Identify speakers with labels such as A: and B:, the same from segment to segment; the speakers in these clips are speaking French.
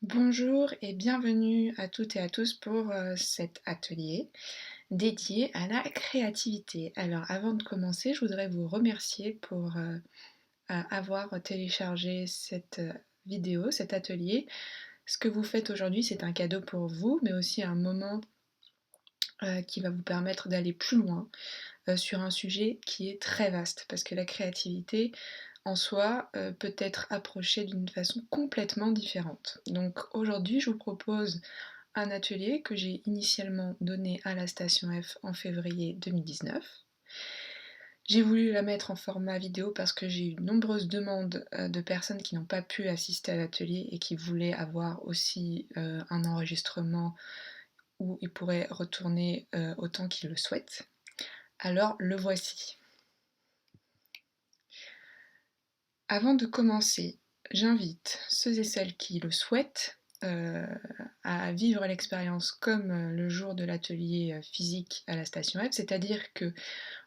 A: Bonjour et bienvenue à toutes et à tous pour cet atelier dédié à la créativité. Alors avant de commencer, je voudrais vous remercier pour avoir téléchargé cette vidéo, cet atelier. Ce que vous faites aujourd'hui, c'est un cadeau pour vous, mais aussi un moment qui va vous permettre d'aller plus loin sur un sujet qui est très vaste, parce que la créativité en soi peut être approchée d'une façon complètement différente. Donc aujourd'hui, je vous propose un atelier que j'ai initialement donné à la Station F en février 2019. J'ai voulu la mettre en format vidéo parce que j'ai eu de nombreuses demandes de personnes qui n'ont pas pu assister à l'atelier et qui voulaient avoir aussi un enregistrement où ils pourraient retourner autant qu'ils le souhaitent. Alors le voici. Avant de commencer, j'invite ceux et celles qui le souhaitent à vivre l'expérience comme le jour de l'atelier physique à la Station F, c'est-à-dire que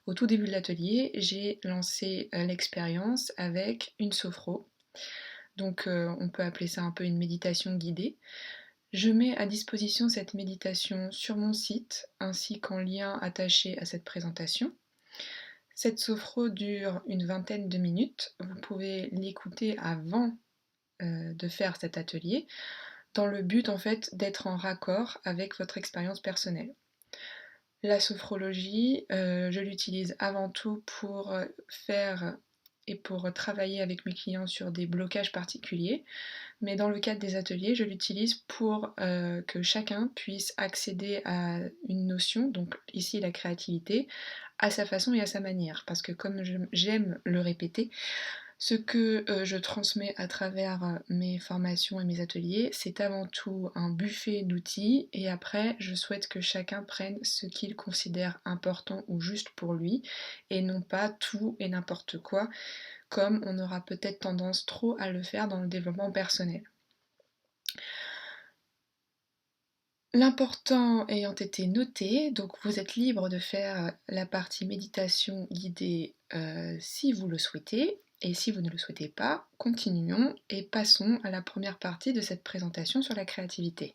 A: au tout début de l'atelier, j'ai lancé l'expérience avec une sophro, donc on peut appeler ça un peu une méditation guidée. Je mets à disposition cette méditation sur mon site, ainsi qu'en lien attaché à cette présentation. Cette sophro dure une vingtaine de minutes, vous pouvez l'écouter avant de faire cet atelier, dans le but en fait d'être en raccord avec votre expérience personnelle. La sophrologie, je l'utilise avant tout pour faire et pour travailler avec mes clients sur des blocages particuliers, mais dans le cadre des ateliers, je l'utilise pour que chacun puisse accéder à une notion, donc ici la créativité, à sa façon et à sa manière, parce que comme j'aime le répéter, ce que je transmets à travers mes formations et mes ateliers, c'est avant tout un buffet d'outils et après je souhaite que chacun prenne ce qu'il considère important ou juste pour lui et non pas tout et n'importe quoi comme on aura peut-être tendance trop à le faire dans le développement personnel. L'important ayant été noté, donc vous êtes libre de faire la partie méditation guidée si vous le souhaitez, et si vous ne le souhaitez pas, continuons et passons à la première partie de cette présentation sur la créativité.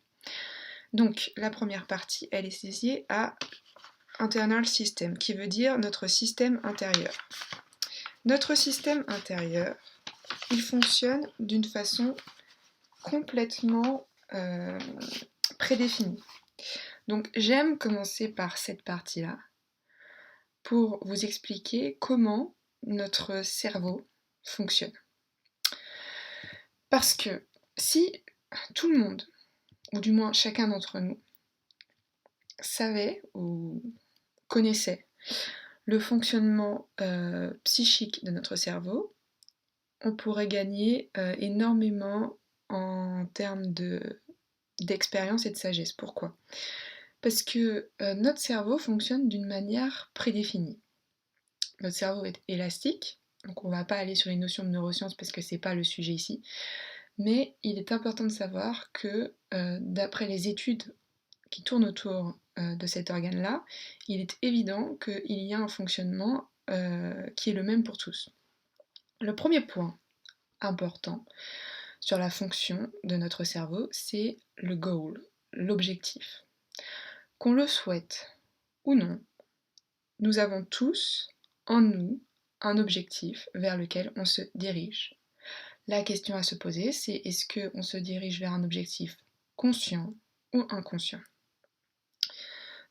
A: Donc la première partie, elle est dédiée à Internal System, qui veut dire notre système intérieur. Notre système intérieur, il fonctionne d'une façon complètement prédéfinie. Donc j'aime commencer par cette partie-là pour vous expliquer comment notre cerveau fonctionne. Parce que si tout le monde, ou du moins chacun d'entre nous, savait ou connaissait le fonctionnement psychique de notre cerveau, on pourrait gagner énormément en termes d'expérience et de sagesse. Pourquoi ? Parce que notre cerveau fonctionne d'une manière prédéfinie. Notre cerveau est élastique, donc on ne va pas aller sur les notions de neurosciences parce que c'est pas le sujet ici, mais il est important de savoir que d'après les études qui tournent autour de cet organe-là, il est évident qu'il y a un fonctionnement qui est le même pour tous. Le premier point important sur la fonction de notre cerveau, c'est le goal, l'objectif. Qu'on le souhaite ou non, nous avons tous en nous un objectif vers lequel on se dirige. La question à se poser, c'est est-ce qu'on se dirige vers un objectif conscient ou inconscient?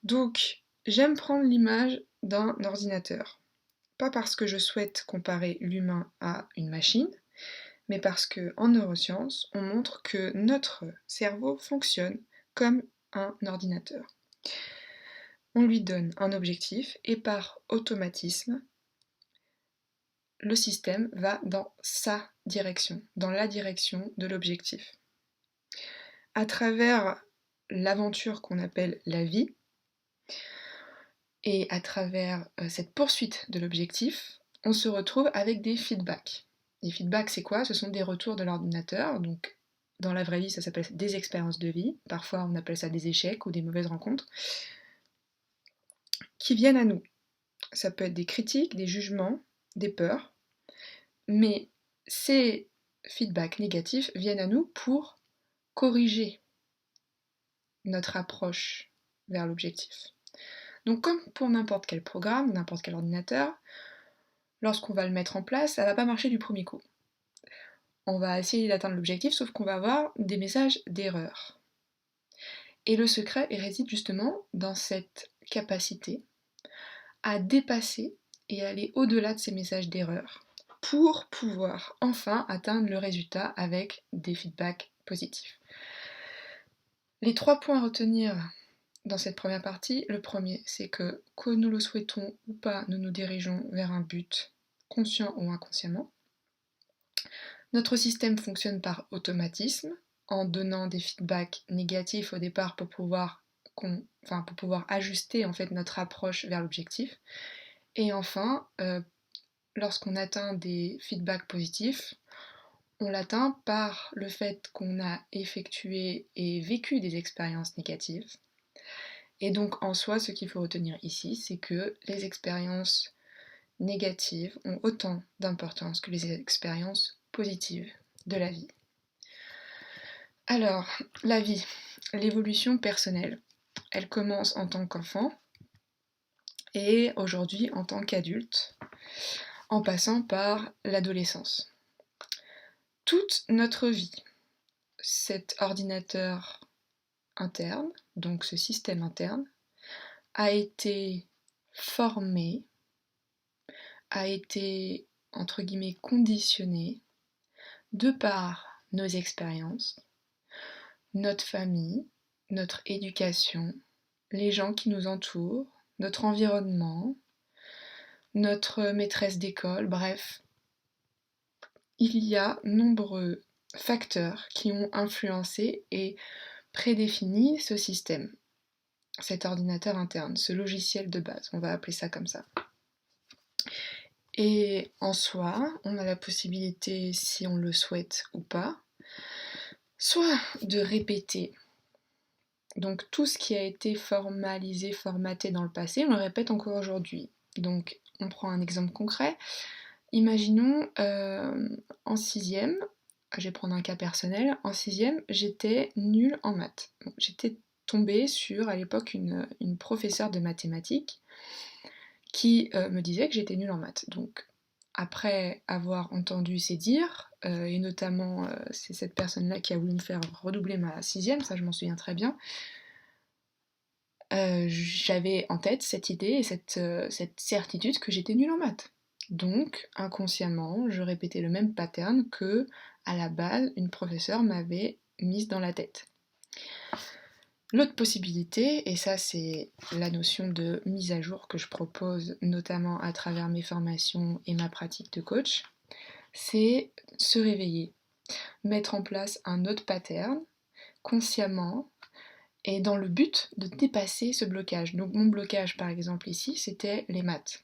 A: Donc, j'aime prendre l'image d'un ordinateur. Pas parce que je souhaite comparer l'humain à une machine, mais parce qu'en neurosciences, on montre que notre cerveau fonctionne comme un ordinateur. On lui donne un objectif et par automatisme, le système va dans sa direction, dans la direction de l'objectif. À travers l'aventure qu'on appelle la vie, et à travers cette poursuite de l'objectif, on se retrouve avec des feedbacks. Les feedbacks, c'est quoi? Ce sont des retours de l'ordinateur, donc dans la vraie vie, ça s'appelle des expériences de vie, parfois on appelle ça des échecs ou des mauvaises rencontres, qui viennent à nous. Ça peut être des critiques, des jugements, des peurs, mais ces feedbacks négatifs viennent à nous pour corriger notre approche vers l'objectif. Donc comme pour n'importe quel programme, n'importe quel ordinateur, lorsqu'on va le mettre en place, ça va pas marcher du premier coup. On va essayer d'atteindre l'objectif, sauf qu'on va avoir des messages d'erreur. Et le secret réside justement dans cette capacité à dépasser et aller au-delà de ces messages d'erreur pour pouvoir enfin atteindre le résultat avec des feedbacks positifs. Les 3 points à retenir dans cette première partie, le premier, c'est que nous le souhaitons ou pas, nous nous dirigeons vers un but, conscient ou inconsciemment. Notre système fonctionne par automatisme, en donnant des feedbacks négatifs au départ pour pouvoir ajuster en fait notre approche vers l'objectif. Et enfin, lorsqu'on atteint des feedbacks positifs, on l'atteint par le fait qu'on a effectué et vécu des expériences négatives. Et donc en soi, ce qu'il faut retenir ici, c'est que les expériences négatives ont autant d'importance que les expériences positives de la vie. Alors, la vie, l'évolution personnelle, elle commence en tant qu'enfant et aujourd'hui en tant qu'adulte, en passant par l'adolescence. Toute notre vie, cet ordinateur interne, donc ce système interne, a été formé, a été, entre guillemets, conditionné de par nos expériences, notre famille, notre éducation, les gens qui nous entourent, notre environnement, notre maîtresse d'école, bref. Il y a nombreux facteurs qui ont influencé et prédéfini ce système, cet ordinateur interne, ce logiciel de base, on va appeler ça comme ça. Et en soi, on a la possibilité, si on le souhaite ou pas, soit de répéter. Donc tout ce qui a été formalisé, formaté dans le passé, on le répète encore aujourd'hui. Donc on prend un exemple concret. Imaginons en 6e, je vais prendre un cas personnel, en 6e, j'étais nulle en maths. Bon, j'étais tombée sur, à l'époque, une professeure de mathématiques qui me disait que j'étais nulle en maths. Donc, après avoir entendu ces dires, et notamment c'est cette personne-là qui a voulu me faire redoubler ma 6e, ça je m'en souviens très bien, j'avais en tête cette idée et cette certitude que j'étais nulle en maths. Donc, inconsciemment, je répétais le même pattern que, à la base, une professeure m'avait mise dans la tête. L'autre possibilité, et ça c'est la notion de mise à jour que je propose notamment à travers mes formations et ma pratique de coach, c'est se réveiller, mettre en place un autre pattern consciemment et dans le but de dépasser ce blocage. Donc mon blocage par exemple ici, c'était les maths.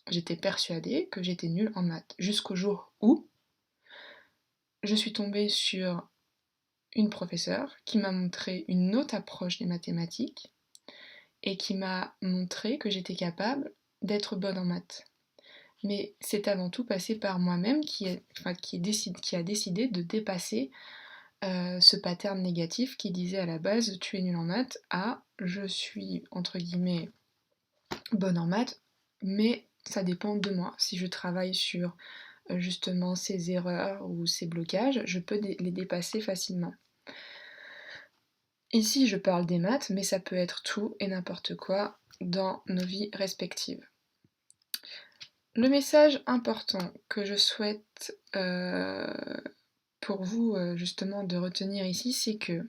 A: J'étais persuadée que j'étais nulle en maths jusqu'au jour où je suis tombée sur une professeure qui m'a montré une autre approche des mathématiques et qui m'a montré que j'étais capable d'être bonne en maths. Mais c'est avant tout passé par moi-même qui a décidé de dépasser ce pattern négatif qui disait à la base tu es nul en maths à je suis entre guillemets bonne en maths, mais ça dépend de moi. Si je travaille sur justement ces erreurs ou ces blocages, je peux les dépasser facilement. Ici, je parle des maths, mais ça peut être tout et n'importe quoi dans nos vies respectives. Le message important que je souhaite pour vous justement de retenir ici, c'est que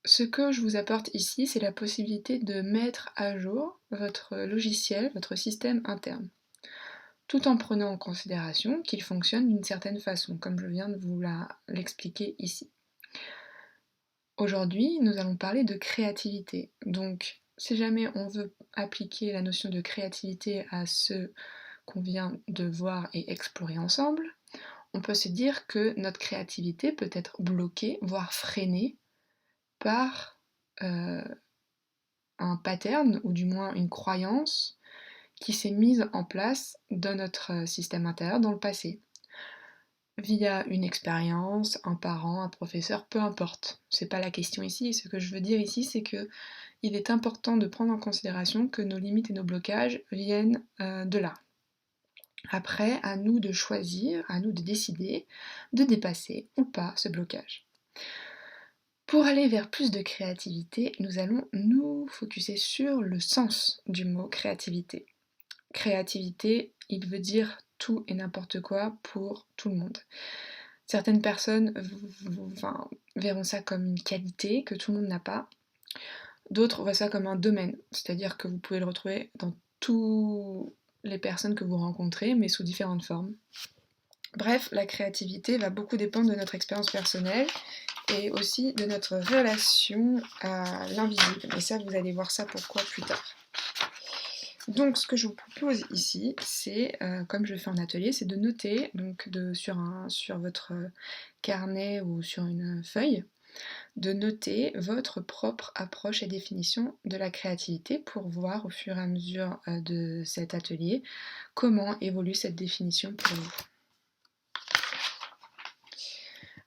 A: ce que je vous apporte ici, c'est la possibilité de mettre à jour votre logiciel, votre système interne, tout en prenant en considération qu'il fonctionne d'une certaine façon, comme je viens de vous l'expliquer ici. Aujourd'hui, nous allons parler de créativité. Donc, si jamais on veut appliquer la notion de créativité à ce qu'on vient de voir et explorer ensemble, on peut se dire que notre créativité peut être bloquée, voire freinée, par un pattern, ou du moins une croyance, qui s'est mise en place dans notre système intérieur dans le passé. via une expérience, un parent, un professeur, peu importe. C'est pas la question ici, et ce que je veux dire ici, c'est que il est important de prendre en considération que nos limites et nos blocages viennent de là. Après, à nous de choisir, à nous de décider de dépasser ou pas ce blocage. Pour aller vers plus de créativité, nous allons nous focuser sur le sens du mot créativité. Créativité, il veut dire tout et n'importe quoi pour tout le monde. Certaines personnes verront ça comme une qualité que tout le monde n'a pas. D'autres voient ça comme un domaine, c'est-à-dire que vous pouvez le retrouver dans toutes les personnes que vous rencontrez, mais sous différentes formes. Bref, la créativité va beaucoup dépendre de notre expérience personnelle et aussi de notre relation à l'invisible. Et ça, vous allez voir ça pourquoi plus tard. Donc ce que je vous propose ici, c'est, comme je fais en atelier, c'est de noter donc sur votre carnet ou sur une feuille, de noter votre propre approche et définition de la créativité pour voir au fur et à mesure de cet atelier comment évolue cette définition pour vous.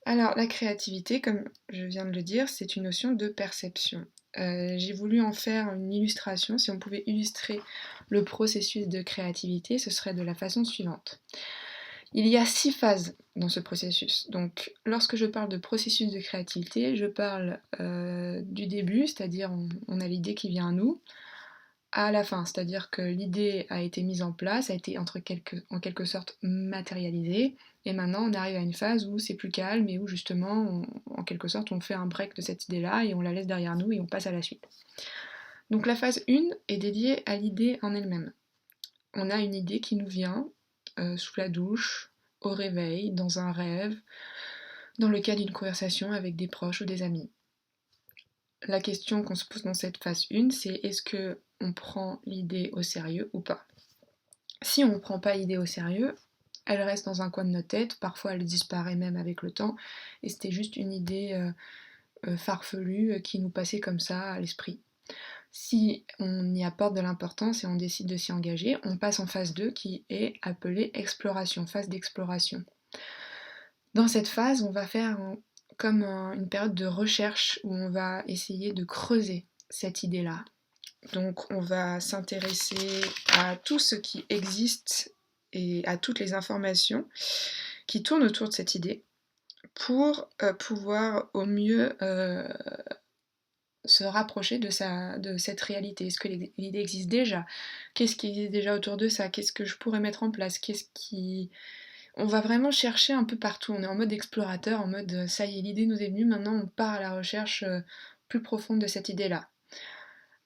A: Alors la créativité, comme je viens de le dire, c'est une notion de perception. J'ai voulu en faire une illustration. Si on pouvait illustrer le processus de créativité, ce serait de la façon suivante. Il y a 6 phases dans ce processus. Donc lorsque je parle de processus de créativité, je parle du début, c'est-à-dire on a l'idée qui vient à nous, à la fin, c'est-à-dire que l'idée a été mise en place, a été en quelque sorte matérialisée, et maintenant on arrive à une phase où c'est plus calme et où justement, en quelque sorte, on fait un break de cette idée-là et on la laisse derrière nous et on passe à la suite. Donc la phase 1 est dédiée à l'idée en elle-même. On a une idée qui nous vient sous la douche, au réveil, dans un rêve, dans le cadre d'une conversation avec des proches ou des amis. La question qu'on se pose dans cette phase 1, c'est est-ce que on prend l'idée au sérieux ou pas? Si on ne prend pas l'idée au sérieux, elle reste dans un coin de notre tête, parfois elle disparaît même avec le temps, et c'était juste une idée farfelue qui nous passait comme ça à l'esprit. Si on y apporte de l'importance et on décide de s'y engager, on passe en phase 2 qui est appelée exploration, phase d'exploration. Dans cette phase, on va faire comme une période de recherche où on va essayer de creuser cette idée-là. Donc on va s'intéresser à tout ce qui existe et à toutes les informations qui tournent autour de cette idée pour pouvoir au mieux se rapprocher de cette réalité. Est-ce que l'idée existe déjà? Qu'est-ce qui existe déjà autour de ça? Qu'est-ce que je pourrais mettre en place? On va vraiment chercher un peu partout. On est en mode explorateur, en mode ça y est, l'idée nous est venue, maintenant on part à la recherche plus profonde de cette idée-là.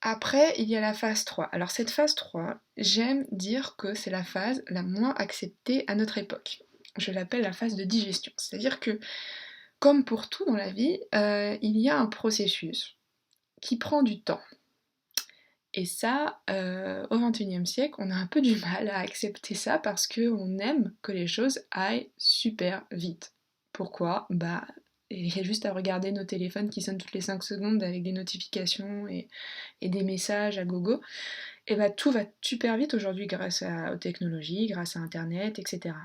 A: Après, il y a la phase 3. Alors cette phase 3, j'aime dire que c'est la phase la moins acceptée à notre époque. Je l'appelle la phase de digestion. C'est-à-dire que, comme pour tout dans la vie, il y a un processus qui prend du temps. Et ça, au XXIe siècle, on a un peu du mal à accepter ça parce qu'on aime que les choses aillent super vite. Pourquoi? Bah, il y a juste à regarder nos téléphones qui sonnent toutes les 5 secondes avec des notifications et des messages à gogo. Et bah tout va super vite aujourd'hui grâce aux technologies, grâce à Internet, etc.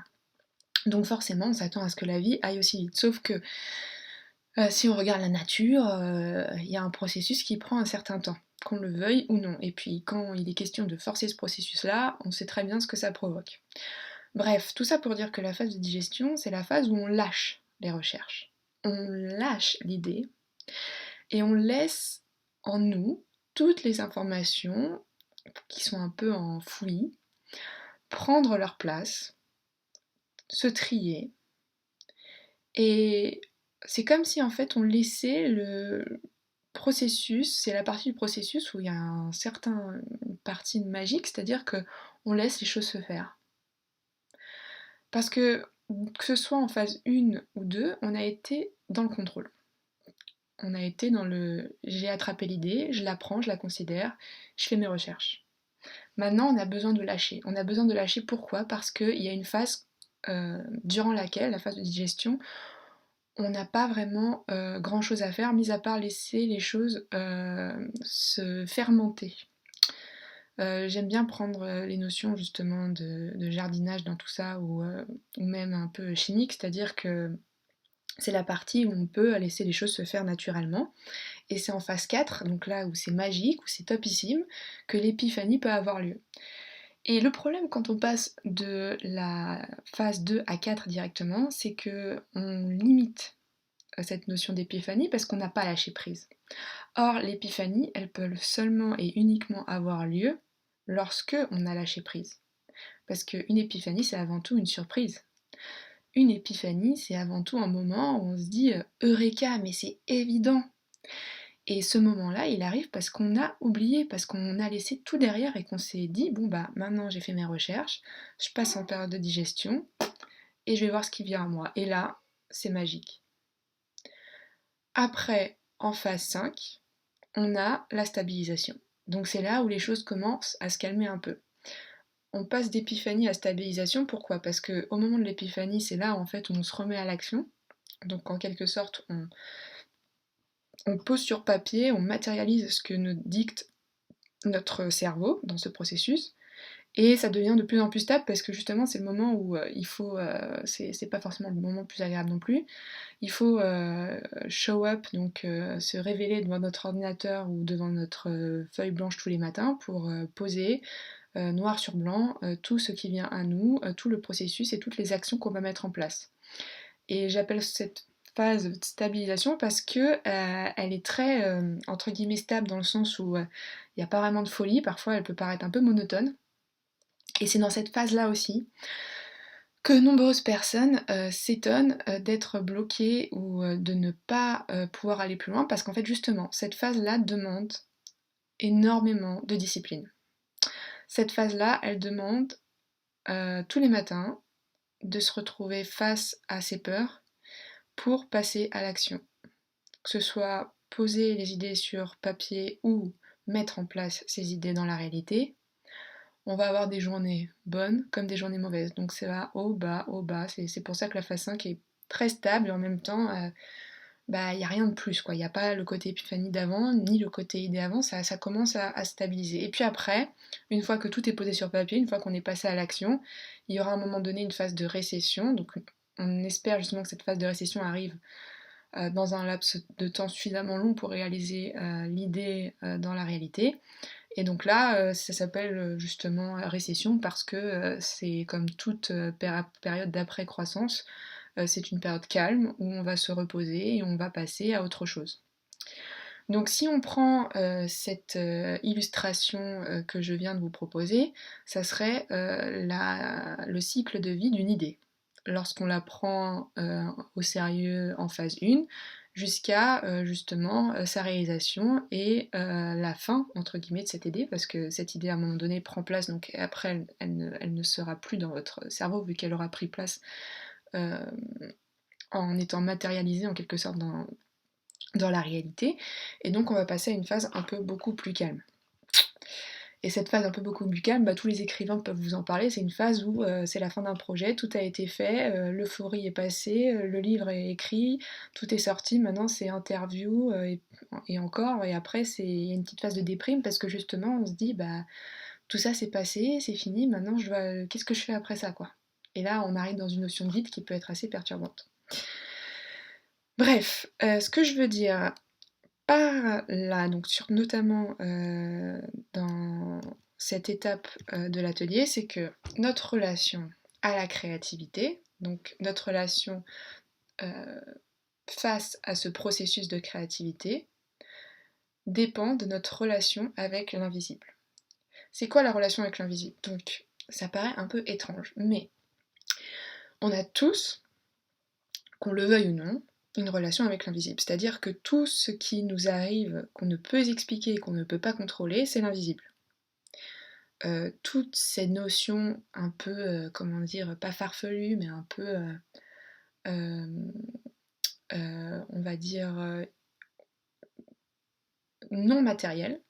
A: Donc forcément, on s'attend à ce que la vie aille aussi vite. Sauf que si on regarde la nature, il y a un processus qui prend un certain temps, qu'on le veuille ou non. Et puis quand il est question de forcer ce processus-là, on sait très bien ce que ça provoque. Bref, tout ça pour dire que la phase de digestion, c'est la phase où on lâche les recherches. On lâche l'idée et on laisse en nous toutes les informations qui sont un peu enfouies prendre leur place, se trier. Et c'est comme si en fait on laissait le processus, c'est la partie du processus où il y a une partie magique, c'est-à-dire que on laisse les choses se faire. Parce que ce soit en phase 1 ou 2, on a été dans le contrôle. On a été dans le j'ai attrapé l'idée, je la prends, je la considère, je fais mes recherches. Maintenant, on a besoin de lâcher. On a besoin de lâcher pourquoi? Parce qu'il y a une phase durant laquelle, la phase de digestion, on n'a pas vraiment grand chose à faire, mis à part laisser les choses se fermenter. J'aime bien prendre les notions justement de jardinage dans tout ça, ou même un peu chimique, c'est-à-dire que c'est la partie où on peut laisser les choses se faire naturellement. Et c'est en phase 4, donc là où c'est magique, où c'est topissime, que l'épiphanie peut avoir lieu. Et le problème quand on passe de la phase 2 à 4 directement, c'est que on limite cette notion d'épiphanie parce qu'on n'a pas lâché prise. Or, l'épiphanie, elle peut seulement et uniquement avoir lieu lorsque on a lâché prise. Parce qu'une épiphanie, c'est avant tout une surprise. Une épiphanie, c'est avant tout un moment où on se dit Eureka, mais c'est évident. Et ce moment-là, il arrive parce qu'on a oublié, parce qu'on a laissé tout derrière et qu'on s'est dit bon bah maintenant j'ai fait mes recherches, je passe en période de digestion et je vais voir ce qui vient à moi. Et là, c'est magique. Après, en phase 5, on a la stabilisation. Donc c'est là où les choses commencent à se calmer un peu. On passe d'épiphanie à stabilisation, pourquoi? Parce qu'au moment de l'épiphanie, c'est là en fait où on se remet à l'action. Donc en quelque sorte, on pose sur papier, on matérialise ce que nous dicte notre cerveau dans ce processus. Et ça devient de plus en plus stable parce que justement c'est le moment où il faut, c'est pas forcément le moment le plus agréable non plus, il faut show up, donc se révéler devant notre ordinateur ou devant notre feuille blanche tous les matins pour poser noir sur blanc tout ce qui vient à nous, tout le processus et toutes les actions qu'on va mettre en place. Et j'appelle cette phase de stabilisation parce que elle est très entre guillemets stable dans le sens où il n'y a pas vraiment de folie, parfois elle peut paraître un peu monotone. Et c'est dans cette phase-là aussi que nombreuses personnes s'étonnent d'être bloquées ou de ne pas pouvoir aller plus loin parce qu'en fait justement cette phase-là demande énormément de discipline. Cette phase-là, elle demande tous les matins de se retrouver face à ses peurs pour passer à l'action. Que ce soit poser les idées sur papier ou mettre en place ces idées dans la réalité, on va avoir des journées bonnes comme des journées mauvaises. Donc c'est va haut, bas, haut, bas. C'est pour ça que la phase 5 est très stable et en même temps, bah, il n'y a rien de plus, quoi. Il n'y a pas le côté épiphanie d'avant, ni le côté idée avant, ça commence à stabiliser. Et puis après, une fois que tout est posé sur papier, une fois qu'on est passé à l'action, il y aura à un moment donné une phase de récession. Donc on espère justement que cette phase de récession arrive dans un laps de temps suffisamment long pour réaliser l'idée dans la réalité. Et donc là, ça s'appelle justement récession parce que c'est comme toute période d'après-croissance, c'est une période calme où on va se reposer et on va passer à autre chose. Donc si on prend cette illustration que je viens de vous proposer, ça serait le cycle de vie d'une idée. Lorsqu'on la prend au sérieux en phase 1, jusqu'à justement sa réalisation et la fin, entre guillemets, de cette idée, parce que cette idée à un moment donné prend place, donc après elle ne sera plus dans votre cerveau vu qu'elle aura pris place euh, en étant matérialisée en quelque sorte dans la réalité, et donc on va passer à une phase un peu beaucoup plus calme. Et cette phase un peu beaucoup plus calme, bah, tous les écrivains peuvent vous en parler, c'est une phase où c'est la fin d'un projet, tout a été fait, l'euphorie est passée, le livre est écrit, tout est sorti, maintenant c'est interview et encore, et après il y a une petite phase de déprime parce que justement on se dit bah tout ça c'est passé, c'est fini, maintenant qu'est-ce que je fais après ça quoi. Et là on arrive dans une notion de vide qui peut être assez perturbante. Bref, ce que je veux dire par là, donc notamment dans cette étape de l'atelier, c'est que notre relation à la créativité, donc notre relation euh, face à ce processus de créativité, dépend de notre relation avec l'invisible. C'est quoi la relation avec l'invisible? Donc ça paraît un peu étrange, mais on a tous, qu'on le veuille ou non, une relation avec l'invisible. C'est-à-dire que tout ce qui nous arrive, qu'on ne peut expliquer, qu'on ne peut pas contrôler, c'est l'invisible. Toutes ces notions un peu, comment dire, pas farfelues, mais un peu, on va dire, non matérielles,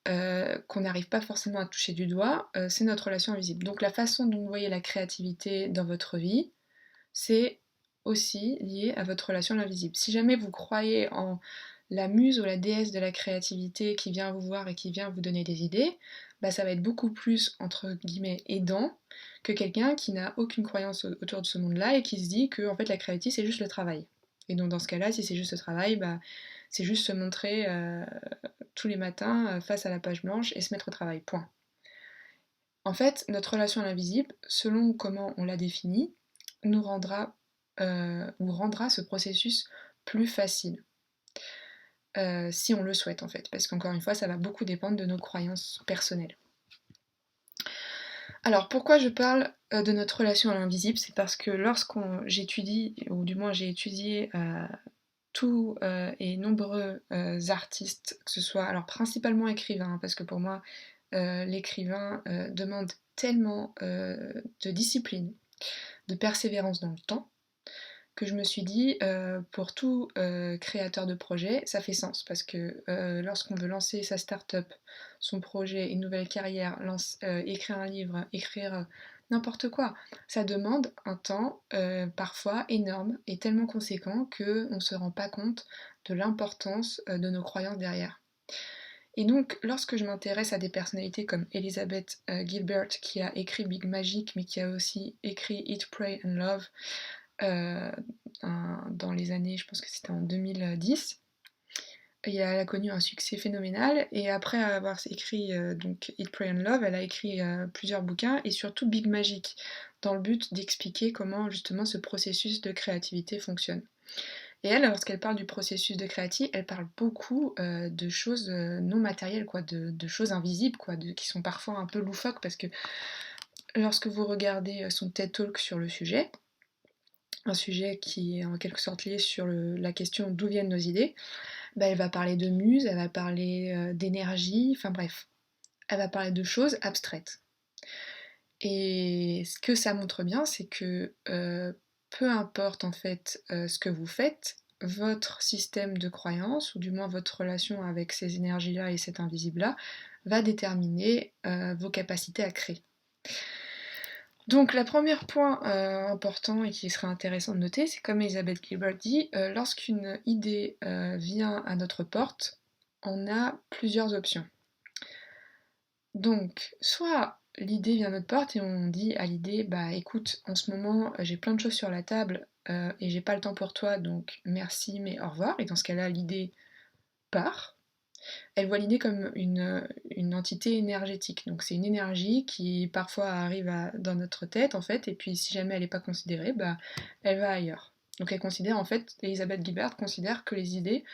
A: qu'on n'arrive pas forcément à toucher du doigt, c'est notre relation invisible. Donc la façon dont vous voyez la créativité dans votre vie, c'est aussi lié à votre relation à l'invisible. Si jamais vous croyez en la muse ou la déesse de la créativité qui vient vous voir et qui vient vous donner des idées, bah ça va être beaucoup plus, entre guillemets, aidant que quelqu'un qui n'a aucune croyance autour de ce monde-là et qui se dit que en fait, la créativité, c'est juste le travail. Et donc dans ce cas-là, si c'est juste le travail, bah, c'est juste se montrer tous les matins face à la page blanche et se mettre au travail, point. En fait, notre relation à l'invisible, selon comment on la définit, nous rendra ou rendra ce processus plus facile. Si on le souhaite en fait, parce qu'encore une fois, ça va beaucoup dépendre de nos croyances personnelles. Alors pourquoi je parle de notre relation à l'invisible, c'est parce que j'étudie, ou du moins j'ai étudié tous et nombreux artistes, que ce soit alors principalement écrivains, parce que pour moi l'écrivain demande tellement de discipline, de persévérance dans le temps, que je me suis dit, pour tout créateur de projet, ça fait sens, parce que lorsqu'on veut lancer sa start-up, son projet, une nouvelle carrière, écrire un livre, écrire n'importe quoi, ça demande un temps parfois énorme et tellement conséquent qu'on ne se rend pas compte de l'importance de nos croyances derrière. Et donc, lorsque je m'intéresse à des personnalités comme Elizabeth Gilbert, qui a écrit Big Magic, mais qui a aussi écrit Eat, Pray and Love, euh, dans les années, je pense que c'était en 2010. Et elle a connu un succès phénoménal, et après avoir écrit donc Eat, Pray and Love, elle a écrit plusieurs bouquins, et surtout Big Magic, dans le but d'expliquer comment justement ce processus de créativité fonctionne. Et elle, lorsqu'elle parle du processus de créativité, elle parle beaucoup de choses non matérielles, quoi, de choses invisibles, quoi, qui sont parfois un peu loufoques, parce que lorsque vous regardez son TED Talk sur le sujet, un sujet qui est en quelque sorte lié sur la question d'où viennent nos idées, bah, elle va parler de muse, elle va parler d'énergie, enfin bref, elle va parler de choses abstraites. Et ce que ça montre bien, c'est que peu importe en fait ce que vous faites, votre système de croyance, ou du moins votre relation avec ces énergies-là et cet invisible-là, va déterminer vos capacités à créer. Donc le premier point important et qui serait intéressant de noter, c'est comme Elizabeth Gilbert dit, lorsqu'une idée vient à notre porte, on a plusieurs options. Donc, soit l'idée vient à notre porte et on dit à l'idée, bah écoute, en ce moment j'ai plein de choses sur la table et j'ai pas le temps pour toi, donc merci mais au revoir, et dans ce cas-là l'idée part. Elle voit l'idée comme une entité énergétique. Donc c'est une énergie qui parfois arrive dans notre tête en fait, et puis si jamais elle n'est pas considérée, bah, elle va ailleurs. Donc elle considère en fait, Elizabeth Gilbert considère que les idées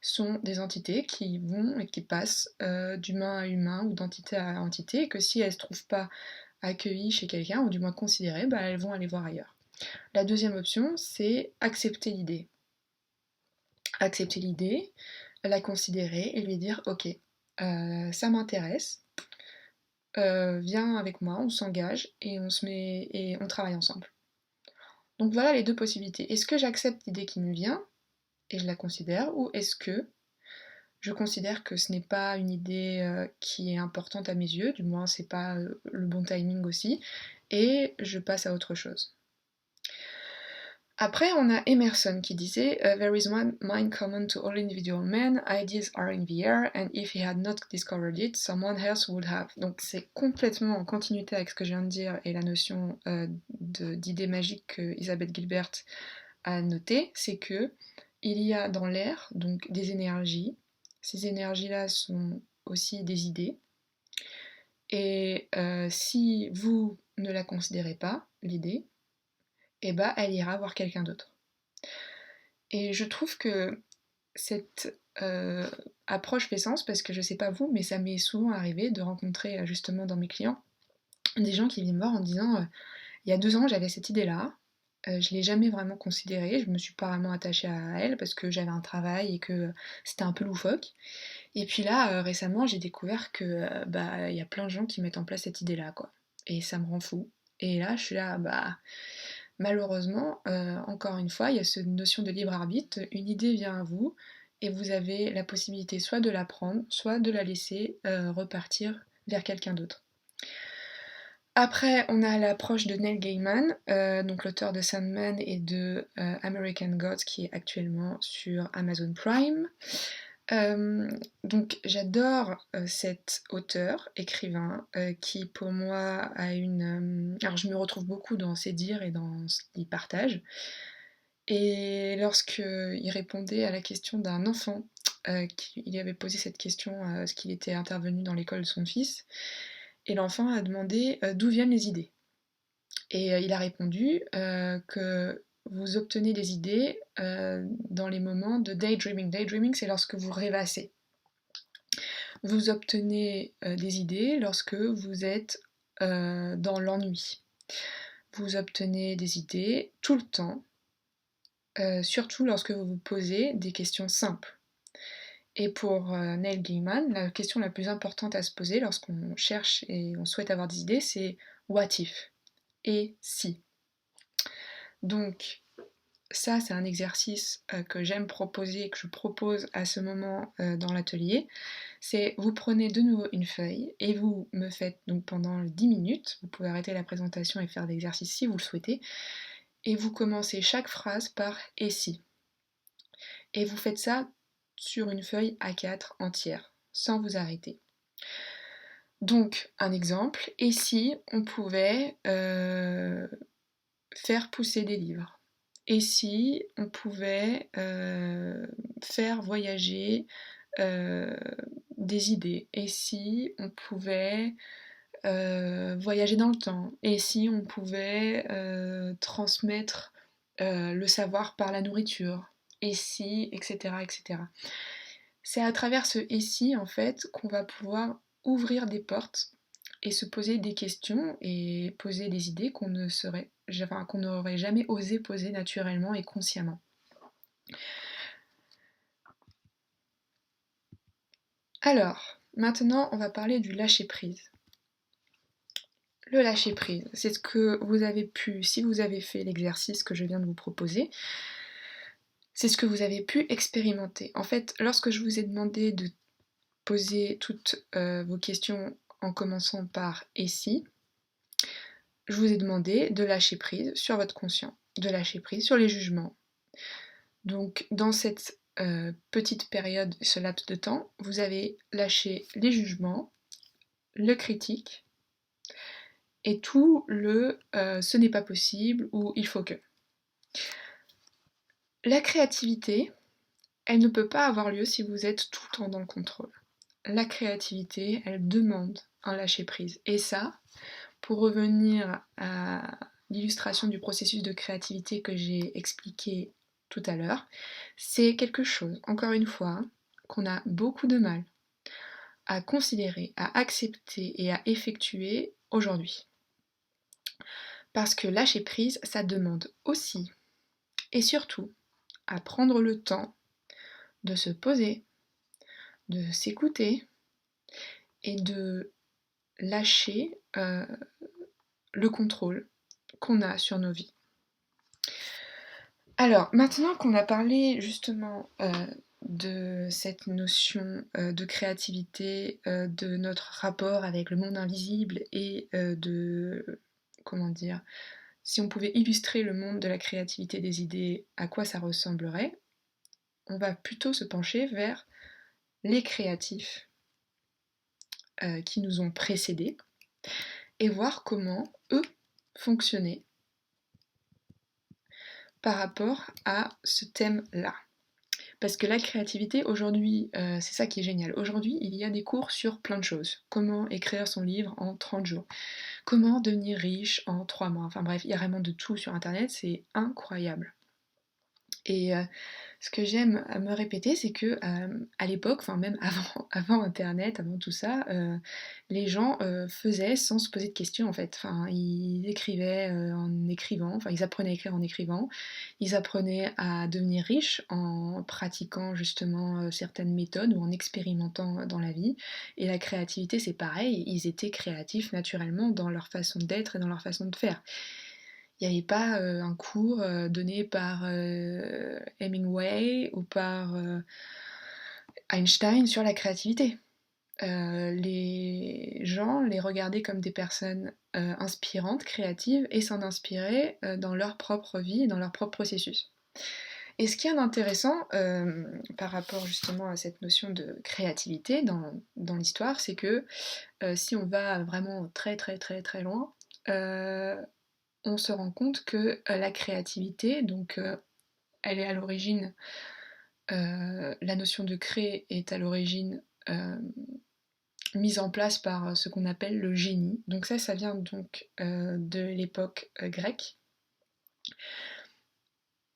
A: sont des entités qui vont et qui passent d'humain à humain ou d'entité à entité, et que si elles ne se trouvent pas accueillies chez quelqu'un, ou du moins considérées, bah, elles vont aller voir ailleurs. La deuxième option, c'est accepter l'idée. Accepter l'idée, la considérer et lui dire ok, ça m'intéresse, viens avec moi, on s'engage et on se met et on travaille ensemble. Donc voilà les deux possibilités. Est-ce que j'accepte l'idée qui me vient et je la considère, ou est-ce que je considère que ce n'est pas une idée qui est importante à mes yeux, du moins c'est pas le bon timing aussi, et je passe à autre chose. Après, on a Emerson qui disait There is one mind common to all individual men, ideas are in the air, and if he had not discovered it, someone else would have. Donc c'est complètement en continuité avec ce que je viens de dire et la notion d'idée magique que Elizabeth Gilbert a notée, c'est que il y a dans l'air donc des énergies. Ces énergies-là sont aussi des idées. Et si vous ne la considérez pas, l'idée, eh ben, elle ira voir quelqu'un d'autre. Et je trouve que cette approche fait sens, parce que je sais pas vous, mais ça m'est souvent arrivé de rencontrer justement dans mes clients des gens qui viennent me voir en disant il y a 2 ans j'avais cette idée-là, je l'ai jamais vraiment considérée, je me suis pas vraiment attachée à elle parce que j'avais un travail et que c'était un peu loufoque. Et puis là récemment j'ai découvert que bah il y a plein de gens qui mettent en place cette idée-là quoi. Et ça me rend fou. Et là je suis là bah malheureusement, encore une fois, il y a cette notion de libre arbitre, une idée vient à vous, et vous avez la possibilité soit de la prendre, soit de la laisser repartir vers quelqu'un d'autre. Après, on a l'approche de Neil Gaiman, donc l'auteur de Sandman et de American Gods, qui est actuellement sur Amazon Prime. Donc j'adore cet auteur, écrivain, qui pour moi a une... alors je me retrouve beaucoup dans ses dires et dans ce qu'il partage. Et lorsqu'il répondait à la question d'un enfant, il avait posé cette question parce qu'il était intervenu dans l'école de son fils, et l'enfant a demandé d'où viennent les idées. Et il a répondu que vous obtenez des idées dans les moments de daydreaming. Daydreaming, c'est lorsque vous rêvassez. Vous obtenez des idées lorsque vous êtes dans l'ennui. Vous obtenez des idées tout le temps, surtout lorsque vous vous posez des questions simples. Et pour Neil Gaiman, la question la plus importante à se poser lorsqu'on cherche et on souhaite avoir des idées, c'est what if? Et si? Donc ça, c'est un exercice que j'aime proposer, que je propose à ce moment dans l'atelier. C'est vous prenez de nouveau une feuille et vous me faites donc pendant 10 minutes, vous pouvez arrêter la présentation et faire l'exercice si vous le souhaitez, et vous commencez chaque phrase par et si. Et vous faites ça sur une feuille A4 entière, sans vous arrêter. Donc, un exemple, et si on pouvait faire pousser des livres? Et si on pouvait faire voyager des idées? Et si on pouvait voyager dans le temps? Et si on pouvait transmettre le savoir par la nourriture? Et si, etc., etc. C'est à travers ce et si, en fait, qu'on va pouvoir ouvrir des portes et se poser des questions et poser des idées qu'on n'aurait jamais osé poser naturellement et consciemment. Alors, maintenant, on va parler du lâcher-prise. Le lâcher-prise, c'est ce que vous avez pu, si vous avez fait l'exercice que je viens de vous proposer, c'est ce que vous avez pu expérimenter. En fait, lorsque je vous ai demandé de poser toutes vos questions en commençant par « et si », je vous ai demandé de lâcher prise sur votre conscient, de lâcher prise sur les jugements. Donc dans cette petite période, ce laps de temps, vous avez lâché les jugements, le critique, et tout le ce n'est pas possible ou il faut que. La créativité, elle ne peut pas avoir lieu si vous êtes tout le temps dans le contrôle. La créativité, elle demande un lâcher-prise. Et ça, pour revenir à l'illustration du processus de créativité que j'ai expliqué tout à l'heure, c'est quelque chose, encore une fois, qu'on a beaucoup de mal à considérer, à accepter et à effectuer aujourd'hui. Parce que lâcher prise, ça demande aussi, et surtout, à prendre le temps de se poser, de s'écouter et de lâcher le contrôle qu'on a sur nos vies. Alors, maintenant qu'on a parlé justement de cette notion de créativité, de notre rapport avec le monde invisible et de, comment dire, si on pouvait illustrer le monde de la créativité des idées, à quoi ça ressemblerait, on va plutôt se pencher vers les créatifs qui nous ont précédés et voir comment eux fonctionnaient par rapport à ce thème-là. Parce que la créativité, aujourd'hui, c'est ça qui est génial. Aujourd'hui, il y a des cours sur plein de choses. Comment écrire son livre en 30 jours. Comment devenir riche en 3 mois. Enfin bref, il y a vraiment de tout sur Internet, c'est incroyable. Et ce que j'aime me répéter, c'est que à l'époque, enfin même avant Internet, avant tout ça, les gens faisaient sans se poser de questions en fait. Enfin, ils écrivaient en écrivant, enfin ils apprenaient à écrire en écrivant, ils apprenaient à devenir riches en pratiquant justement certaines méthodes ou en expérimentant dans la vie. Et la créativité, c'est pareil, ils étaient créatifs naturellement dans leur façon d'être et dans leur façon de faire. Il n'y avait pas un cours donné par Hemingway ou par Einstein sur la créativité. les gens les regardaient comme des personnes inspirantes, créatives, et s'en inspiraient dans leur propre vie et dans leur propre processus. Et ce qui est intéressant par rapport justement à cette notion de créativité dans l'histoire, c'est que si on va vraiment très très très très loin, euh, on se rend compte que la créativité, donc elle est à l'origine, la notion de créer est à l'origine mise en place par ce qu'on appelle le génie. Donc ça vient donc de l'époque grecque.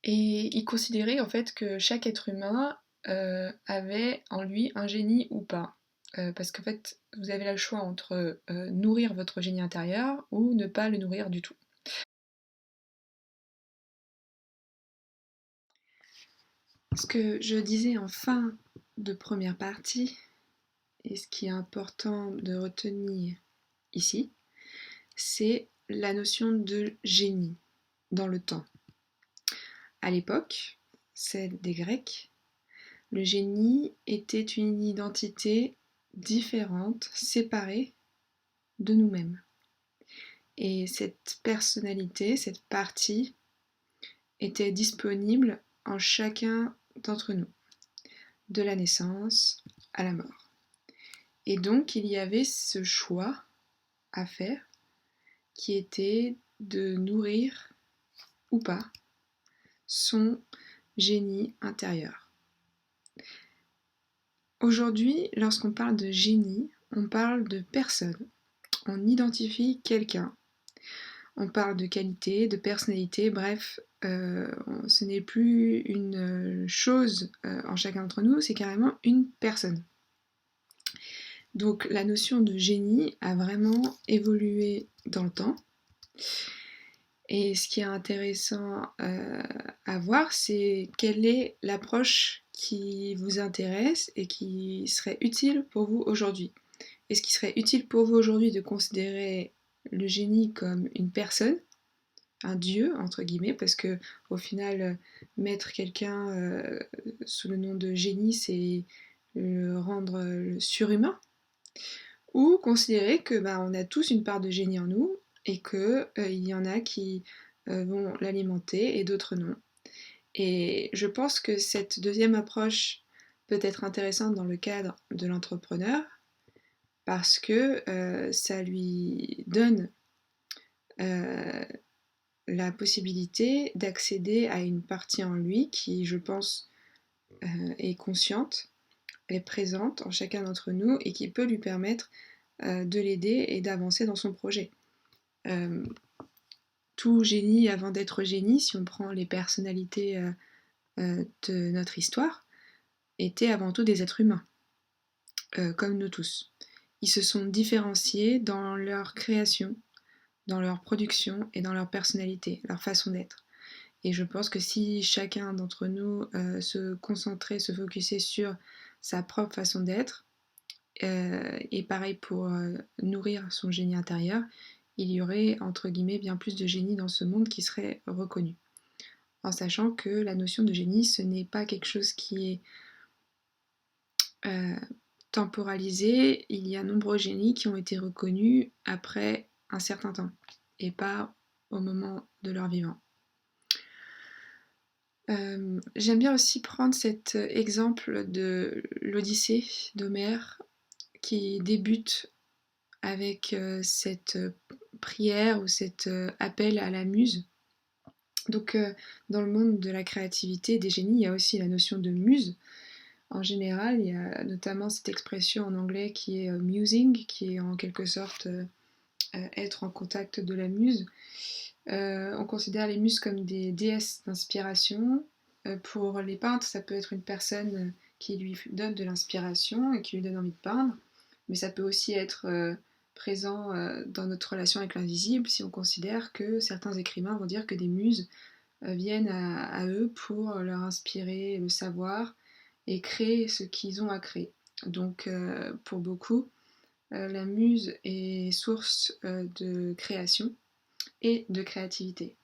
A: Et il considérait en fait que chaque être humain avait en lui un génie ou pas. Parce qu'en fait, vous avez le choix entre nourrir votre génie intérieur ou ne pas le nourrir du tout. Ce que je disais en fin de première partie, et ce qui est important de retenir ici, c'est la notion de génie dans le temps. À l'époque, celle des Grecs, le génie était une identité différente, séparée de nous-mêmes. Et cette personnalité, cette partie, était disponible en chacun d'entre nous, de la naissance à la mort. Et donc il y avait ce choix à faire qui était de nourrir ou pas son génie intérieur. Aujourd'hui, lorsqu'on parle de génie, on parle de personne. On identifie quelqu'un. On parle de qualité, de personnalité, bref, ce n'est plus une chose en chacun d'entre nous, c'est carrément une personne. Donc la notion de génie a vraiment évolué dans le temps. Et ce qui est intéressant à voir, c'est quelle est l'approche qui vous intéresse et qui serait utile pour vous aujourd'hui. Est-ce qu'il serait utile pour vous aujourd'hui de considérer le génie comme une personne, un dieu, entre guillemets, parce que au final, mettre quelqu'un sous le nom de génie, c'est le rendre surhumain, ou considérer que on a tous une part de génie en nous et que il y en a qui vont l'alimenter et d'autres non. Et je pense que cette deuxième approche peut être intéressante dans le cadre de l'entrepreneur parce que ça lui donne euh, la possibilité d'accéder à une partie en lui qui, je pense, est consciente, est présente en chacun d'entre nous et qui peut lui permettre de l'aider et d'avancer dans son projet. Euh, tout génie avant d'être génie, si on prend les personnalités de notre histoire, étaient avant tout des êtres humains, comme nous tous. Ils se sont différenciés dans leur création, dans leur production et dans leur personnalité, leur façon d'être. Et je pense que si chacun d'entre nous se concentrait, se focusait sur sa propre façon d'être, et pareil pour nourrir son génie intérieur, il y aurait entre guillemets bien plus de génie dans ce monde qui serait reconnu. En sachant que la notion de génie, ce n'est pas quelque chose qui est temporalisé. Il y a nombreux génies qui ont été reconnus après un certain temps et pas au moment de leur vivant. J'aime bien aussi prendre cet exemple de l'Odyssée d'Homère qui débute avec cette prière ou cet appel à la muse. Donc dans le monde de la créativité des génies, il y a aussi la notion de muse. En général, il y a notamment cette expression en anglais qui est musing, qui est en quelque sorte être en contact de la muse. On considère les muses comme des déesses d'inspiration. Pour les peintres, ça peut être une personne qui lui donne de l'inspiration et qui lui donne envie de peindre, mais ça peut aussi être présent dans notre relation avec l'invisible si on considère que certains écrivains vont dire que des muses viennent à eux pour leur inspirer le savoir et créer ce qu'ils ont à créer. Donc pour beaucoup, la muse est source de création et de créativité.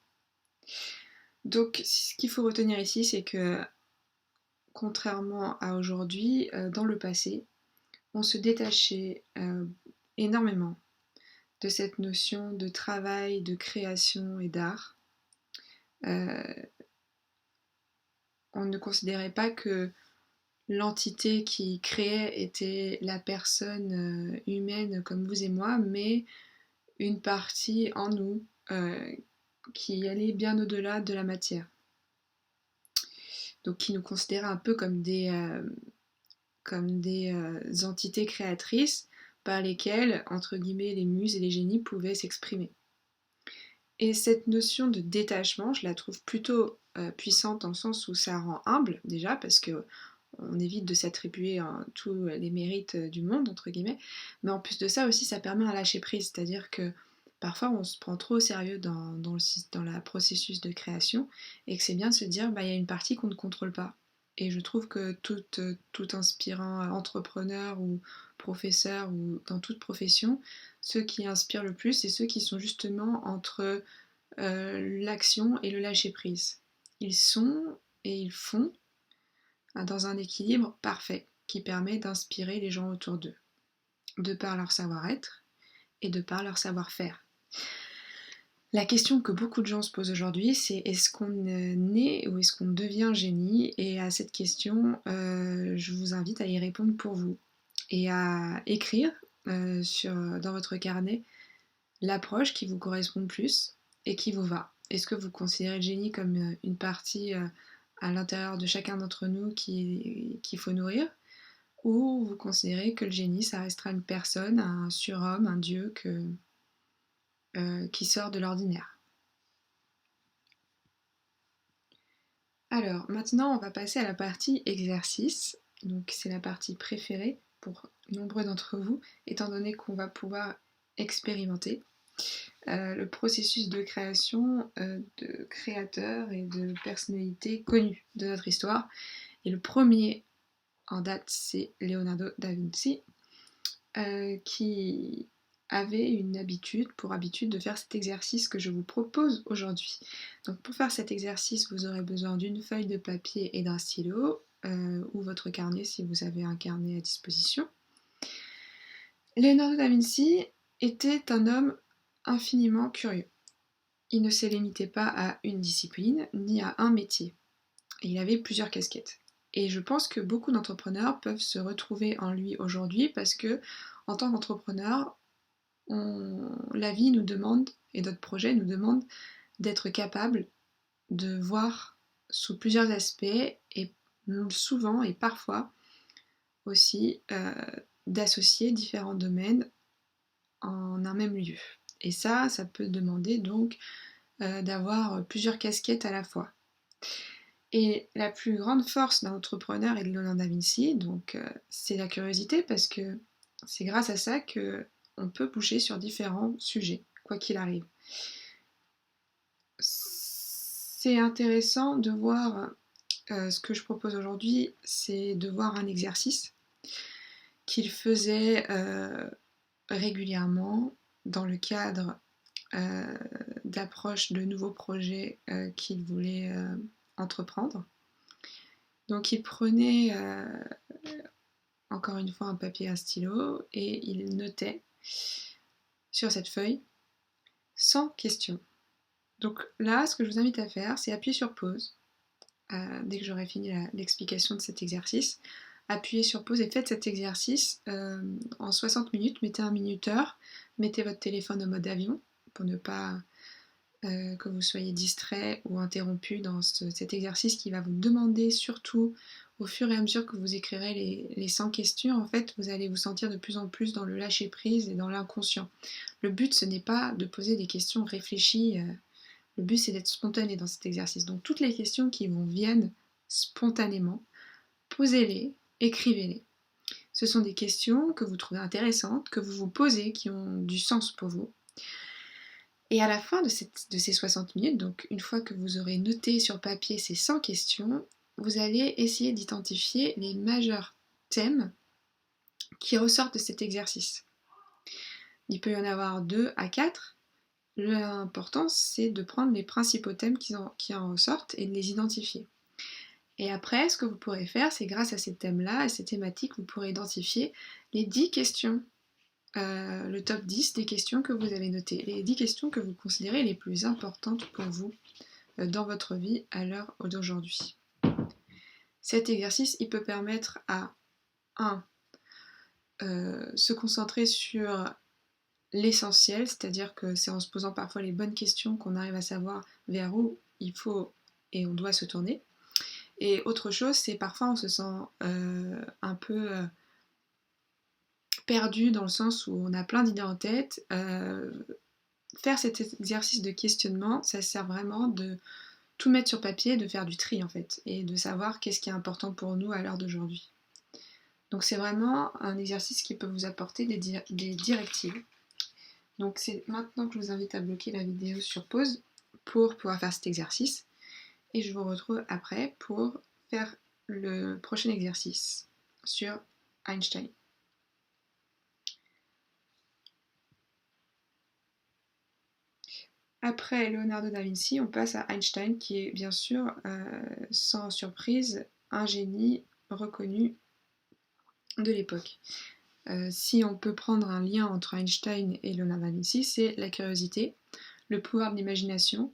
A: Donc ce qu'il faut retenir ici, c'est que contrairement à aujourd'hui, dans le passé, on se détachait énormément de cette notion de travail, de création et d'art. On ne considérait pas que l'entité qui créait était la personne humaine comme vous et moi, mais une partie en nous qui allait bien au-delà de la matière. Donc qui nous considérait un peu comme des entités créatrices par lesquelles, entre guillemets, les muses et les génies pouvaient s'exprimer. Et cette notion de détachement, je la trouve plutôt puissante dans le sens où ça rend humble, déjà, parce que on évite de s'attribuer tous les mérites du monde, entre guillemets, mais en plus de ça aussi, ça permet un lâcher prise, c'est-à-dire que parfois on se prend trop au sérieux dans le processus de création, et que c'est bien de se dire, bah, il y a une partie qu'on ne contrôle pas. Et je trouve que tout inspirant entrepreneur ou professeur ou dans toute profession, ceux qui inspirent le plus, c'est ceux qui sont justement entre l'action et le lâcher prise. Ils sont et ils font dans un équilibre parfait qui permet d'inspirer les gens autour d'eux, de par leur savoir-être et de par leur savoir-faire. La question que beaucoup de gens se posent aujourd'hui, c'est est-ce qu'on naît ou est-ce qu'on devient génie? Et à cette question, je vous invite à y répondre pour vous et à écrire dans votre carnet l'approche qui vous correspond le plus et qui vous va. Est-ce que vous considérez le génie comme une partie à l'intérieur de chacun d'entre nous qu'il faut nourrir, ou vous considérez que le génie, ça restera une personne, un surhomme, un dieu qui sort de l'ordinaire? Alors, maintenant, on va passer à la partie exercice. Donc, c'est la partie préférée pour nombreux d'entre vous, étant donné qu'on va pouvoir expérimenter le processus de création de créateurs et de personnalités connues de notre histoire. Et le premier en date, c'est Leonardo da Vinci, qui avait pour habitude de faire cet exercice que je vous propose aujourd'hui. Donc pour faire cet exercice, vous aurez besoin d'une feuille de papier et d'un stylo, ou votre carnet si vous avez un carnet à disposition. Leonardo da Vinci était un homme infiniment curieux. Il ne se limitait pas à une discipline ni à un métier. Il avait plusieurs casquettes. Et je pense que beaucoup d'entrepreneurs peuvent se retrouver en lui aujourd'hui parce que, en tant qu'entrepreneur, la vie nous demande, et notre projet nous demande, d'être capable de voir sous plusieurs aspects et souvent et parfois aussi d'associer différents domaines en un même lieu. Et ça peut demander donc d'avoir plusieurs casquettes à la fois. Et la plus grande force d'un entrepreneur et de Leonardo da Vinci, donc, c'est la curiosité, parce que c'est grâce à ça qu'on peut bouger sur différents sujets, quoi qu'il arrive. C'est intéressant de voir, ce que je propose aujourd'hui, c'est de voir un exercice qu'il faisait régulièrement dans le cadre d'approche de nouveaux projets qu'il voulait entreprendre. Donc il prenait encore une fois un papier et un stylo et il notait sur cette feuille 100 questions. Donc là, ce que je vous invite à faire, c'est appuyer sur pause dès que j'aurai fini l'explication de cet exercice. Appuyez sur pause et faites cet exercice en 60 minutes. Mettez un minuteur, mettez votre téléphone en mode avion pour ne pas que vous soyez distrait ou interrompu dans cet exercice qui va vous demander, surtout au fur et à mesure que vous écrirez les 100 questions, en fait, vous allez vous sentir de plus en plus dans le lâcher-prise et dans l'inconscient. Le but, ce n'est pas de poser des questions réfléchies, le but, c'est d'être spontané dans cet exercice. Donc toutes les questions qui vous viennent spontanément, posez-les, écrivez-les. Ce sont des questions que vous trouvez intéressantes, que vous vous posez, qui ont du sens pour vous. Et à la fin de ces 60 minutes, donc une fois que vous aurez noté sur papier ces 100 questions, vous allez essayer d'identifier les majeurs thèmes qui ressortent de cet exercice. Il peut y en avoir 2 à 4. L'important, c'est de prendre les principaux thèmes qui en ressortent et de les identifier. Et après, ce que vous pourrez faire, c'est grâce à ces thèmes-là, à ces thématiques, vous pourrez identifier les 10 questions, le top 10 des questions que vous avez notées, les 10 questions que vous considérez les plus importantes pour vous dans votre vie à l'heure d'aujourd'hui. Cet exercice, il peut permettre à 1. Se concentrer sur l'essentiel, c'est-à-dire que c'est en se posant parfois les bonnes questions qu'on arrive à savoir vers où il faut et on doit se tourner. Et autre chose, c'est parfois on se sent un peu perdu dans le sens où on a plein d'idées en tête. Faire cet exercice de questionnement, ça sert vraiment de tout mettre sur papier, de faire du tri en fait, et de savoir qu'est-ce qui est important pour nous à l'heure d'aujourd'hui. Donc c'est vraiment un exercice qui peut vous apporter des directives. Donc c'est maintenant que je vous invite à bloquer la vidéo sur pause pour pouvoir faire cet exercice. Et je vous retrouve après pour faire le prochain exercice sur Einstein. Après Leonardo da Vinci, on passe à Einstein, qui est bien sûr, sans surprise, un génie reconnu de l'époque. Si on peut prendre un lien entre Einstein et Leonardo da Vinci, c'est la curiosité, le pouvoir de l'imagination,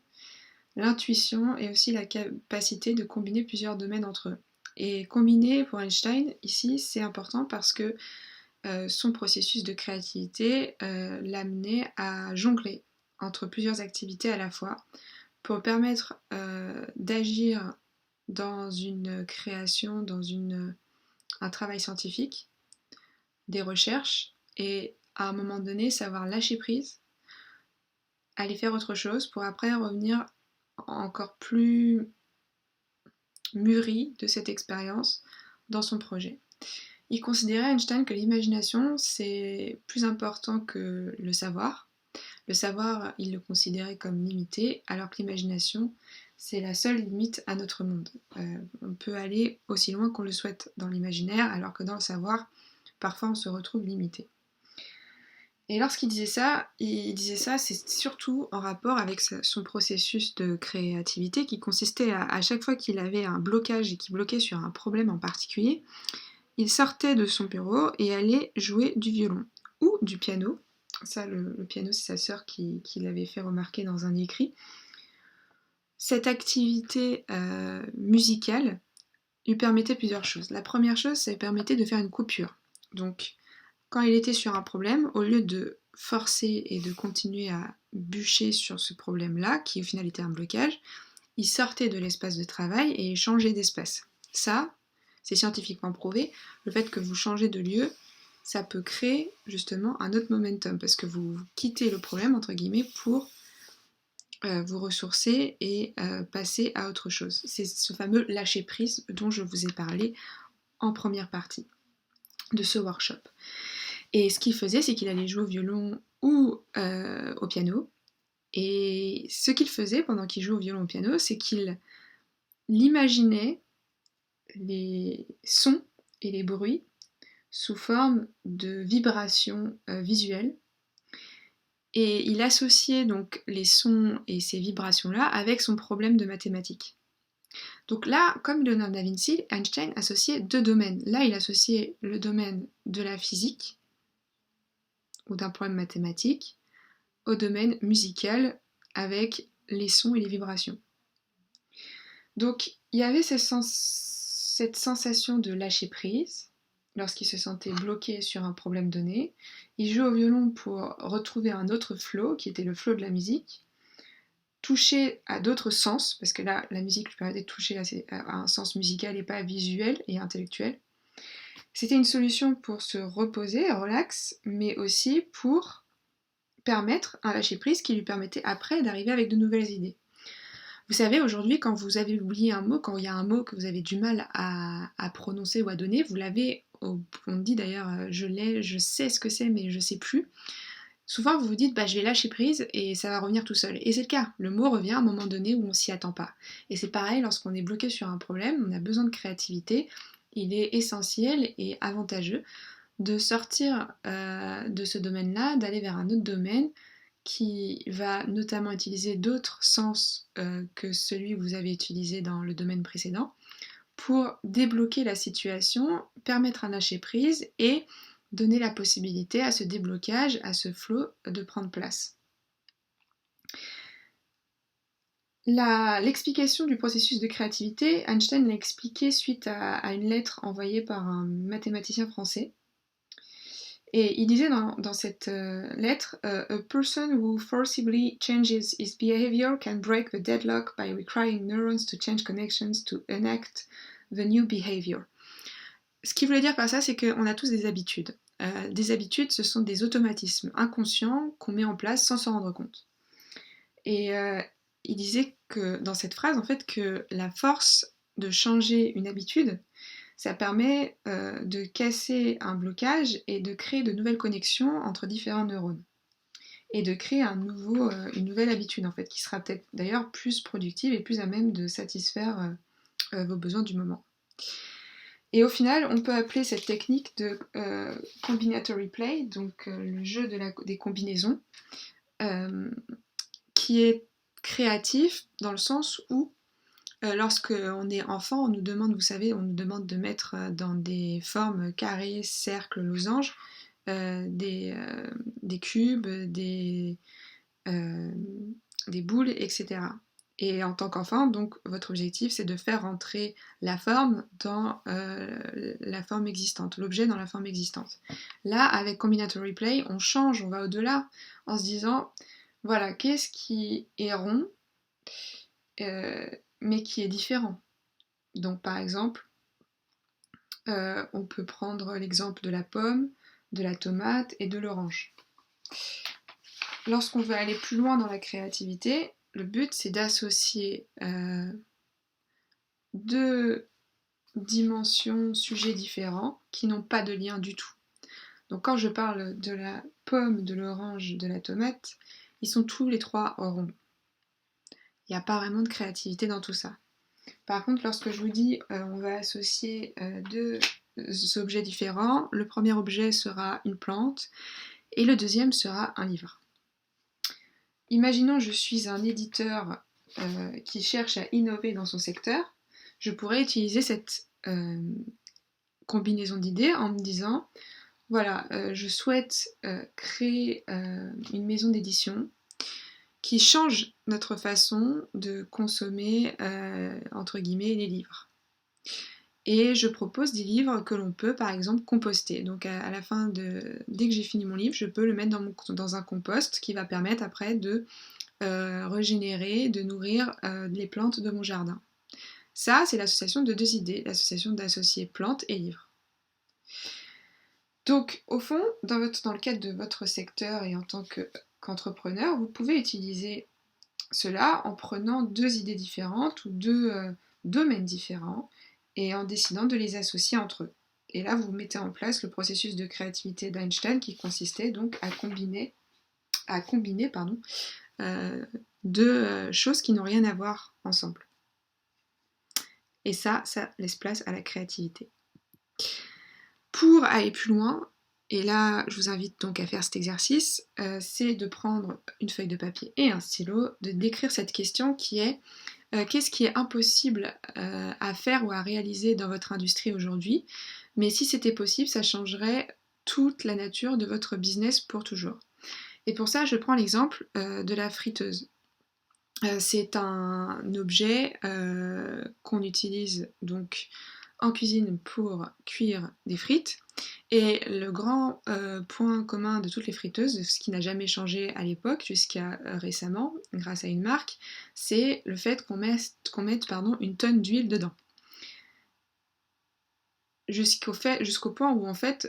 A: l'intuition et aussi la capacité de combiner plusieurs domaines entre eux. Et combiner pour Einstein, ici, c'est important parce que son processus de créativité l'amenait à jongler entre plusieurs activités à la fois pour permettre d'agir dans une création, dans un travail scientifique, des recherches, et à un moment donné savoir lâcher prise, aller faire autre chose pour après revenir encore plus mûri de cette expérience dans son projet. Il considérait, Einstein, que l'imagination c'est plus important que le savoir. Le savoir, il le considérait comme limité, alors que l'imagination, c'est la seule limite à notre monde. On peut aller aussi loin qu'on le souhaite dans l'imaginaire, alors que dans le savoir, parfois on se retrouve limité. Et lorsqu'il disait ça, c'est surtout en rapport avec son processus de créativité qui consistait à chaque fois qu'il avait un blocage et qu'il bloquait sur un problème en particulier, il sortait de son bureau et allait jouer du violon ou du piano. Ça, le piano, c'est sa sœur qui l'avait fait remarquer dans un écrit. Cette activité musicale lui permettait plusieurs choses. La première chose, ça lui permettait de faire une coupure. Donc, quand il était sur un problème, au lieu de forcer et de continuer à bûcher sur ce problème-là, qui au final était un blocage, il sortait de l'espace de travail et il changeait d'espace. Ça, c'est scientifiquement prouvé. Le fait que vous changez de lieu, ça peut créer justement un autre momentum, parce que vous quittez le problème, entre guillemets, pour vous ressourcer et passer à autre chose. C'est ce fameux lâcher-prise dont je vous ai parlé en première partie de ce workshop. Et ce qu'il faisait, c'est qu'il allait jouer au violon ou au piano. Et ce qu'il faisait pendant qu'il jouait au violon ou au piano, c'est qu'il imaginait les sons et les bruits sous forme de vibrations visuelles. Et il associait donc les sons et ces vibrations-là avec son problème de mathématiques. Donc là, comme Leonardo da Vinci, Einstein associait deux domaines. Là, il associait le domaine de la physique ou d'un problème mathématique au domaine musical avec les sons et les vibrations. Donc il y avait cette sensation de lâcher prise lorsqu'il se sentait bloqué sur un problème donné. Il jouait au violon pour retrouver un autre flow, qui était le flow de la musique, toucher à d'autres sens, parce que là la musique lui permettait de toucher à un sens musical et pas visuel et intellectuel. C'était une solution pour se reposer, relax, mais aussi pour permettre un lâcher-prise qui lui permettait après d'arriver avec de nouvelles idées. Vous savez, aujourd'hui, quand vous avez oublié un mot, quand il y a un mot que vous avez du mal à prononcer ou à donner, vous l'avez, on dit d'ailleurs, je sais ce que c'est, mais je sais plus. Souvent, vous vous dites, je vais lâcher prise et ça va revenir tout seul. Et c'est le cas, le mot revient à un moment donné où on s'y attend pas. Et c'est pareil, lorsqu'on est bloqué sur un problème, on a besoin de créativité, il est essentiel et avantageux de sortir de ce domaine-là, d'aller vers un autre domaine qui va notamment utiliser d'autres sens que celui que vous avez utilisé dans le domaine précédent pour débloquer la situation, permettre un lâcher-prise et donner la possibilité à ce déblocage, à ce flow de prendre place. L'explication du processus de créativité, Einstein l'a expliqué suite à une lettre envoyée par un mathématicien français. Et il disait dans cette lettre, A person who forcibly changes his behavior can break the deadlock by requiring neurons to change connections to enact the new behavior. Ce qu'il voulait dire par ça, c'est qu'on a tous des habitudes. Des habitudes, ce sont des automatismes inconscients qu'on met en place sans s'en rendre compte. Et il disait que dans cette phrase, en fait, que la force de changer une habitude, ça permet de casser un blocage et de créer de nouvelles connexions entre différents neurones. Et de créer une nouvelle habitude, en fait, qui sera peut-être d'ailleurs plus productive et plus à même de satisfaire vos besoins du moment. Et au final, on peut appeler cette technique de combinatory play, donc le jeu des combinaisons, qui est créatif dans le sens où lorsqu'on est enfant, on nous demande, vous savez, on nous demande de mettre dans des formes carrés, cercles, losanges, des cubes, des boules, etc. Et en tant qu'enfant, donc, votre objectif, c'est de faire rentrer la forme dans la forme existante, l'objet dans la forme existante. Là, avec Combinatory Play, on change, on va au-delà, en se disant, voilà, qu'est-ce qui est rond mais qui est différent. Donc par exemple, on peut prendre l'exemple de la pomme, de la tomate et de l'orange. Lorsqu'on veut aller plus loin dans la créativité, le but c'est d'associer deux dimensions, sujets différents qui n'ont pas de lien du tout. Donc quand je parle de la pomme, de l'orange, de la tomate, ils sont tous les trois ronds. Il n'y a pas vraiment de créativité dans tout ça. Par contre, lorsque je vous dis on va associer deux objets différents, le premier objet sera une plante et le deuxième sera un livre. Imaginons je suis un éditeur qui cherche à innover dans son secteur, je pourrais utiliser cette combinaison d'idées en me disant voilà, je souhaite créer une maison d'édition qui change notre façon de consommer, entre guillemets, les livres. Et je propose des livres que l'on peut, par exemple, composter. Donc à la fin dès que j'ai fini mon livre, je peux le mettre dans un compost qui va permettre après de régénérer, de nourrir les plantes de mon jardin. Ça, c'est l'association de deux idées, l'association d'associer plantes et livres. Donc, au fond, dans le cadre de votre secteur et en tant qu'entrepreneur, vous pouvez utiliser cela en prenant deux idées différentes ou deux domaines différents et en décidant de les associer entre eux. Et là, vous mettez en place le processus de créativité d'Einstein qui consistait donc à combiner deux choses qui n'ont rien à voir ensemble. Et ça laisse place à la créativité. Pour aller plus loin, et là je vous invite donc à faire cet exercice, c'est de prendre une feuille de papier et un stylo, de décrire cette question qui est qu'est-ce qui est impossible à faire ou à réaliser dans votre industrie aujourd'hui, mais si c'était possible, ça changerait toute la nature de votre business pour toujours. Et pour ça, je prends l'exemple de la friteuse. C'est un objet qu'on utilise donc en cuisine pour cuire des frites. Et le grand point commun de toutes les friteuses, ce qui n'a jamais changé à l'époque jusqu'à récemment, grâce à une marque, c'est le fait qu'on mette une tonne d'huile dedans. Jusqu'au point où en fait,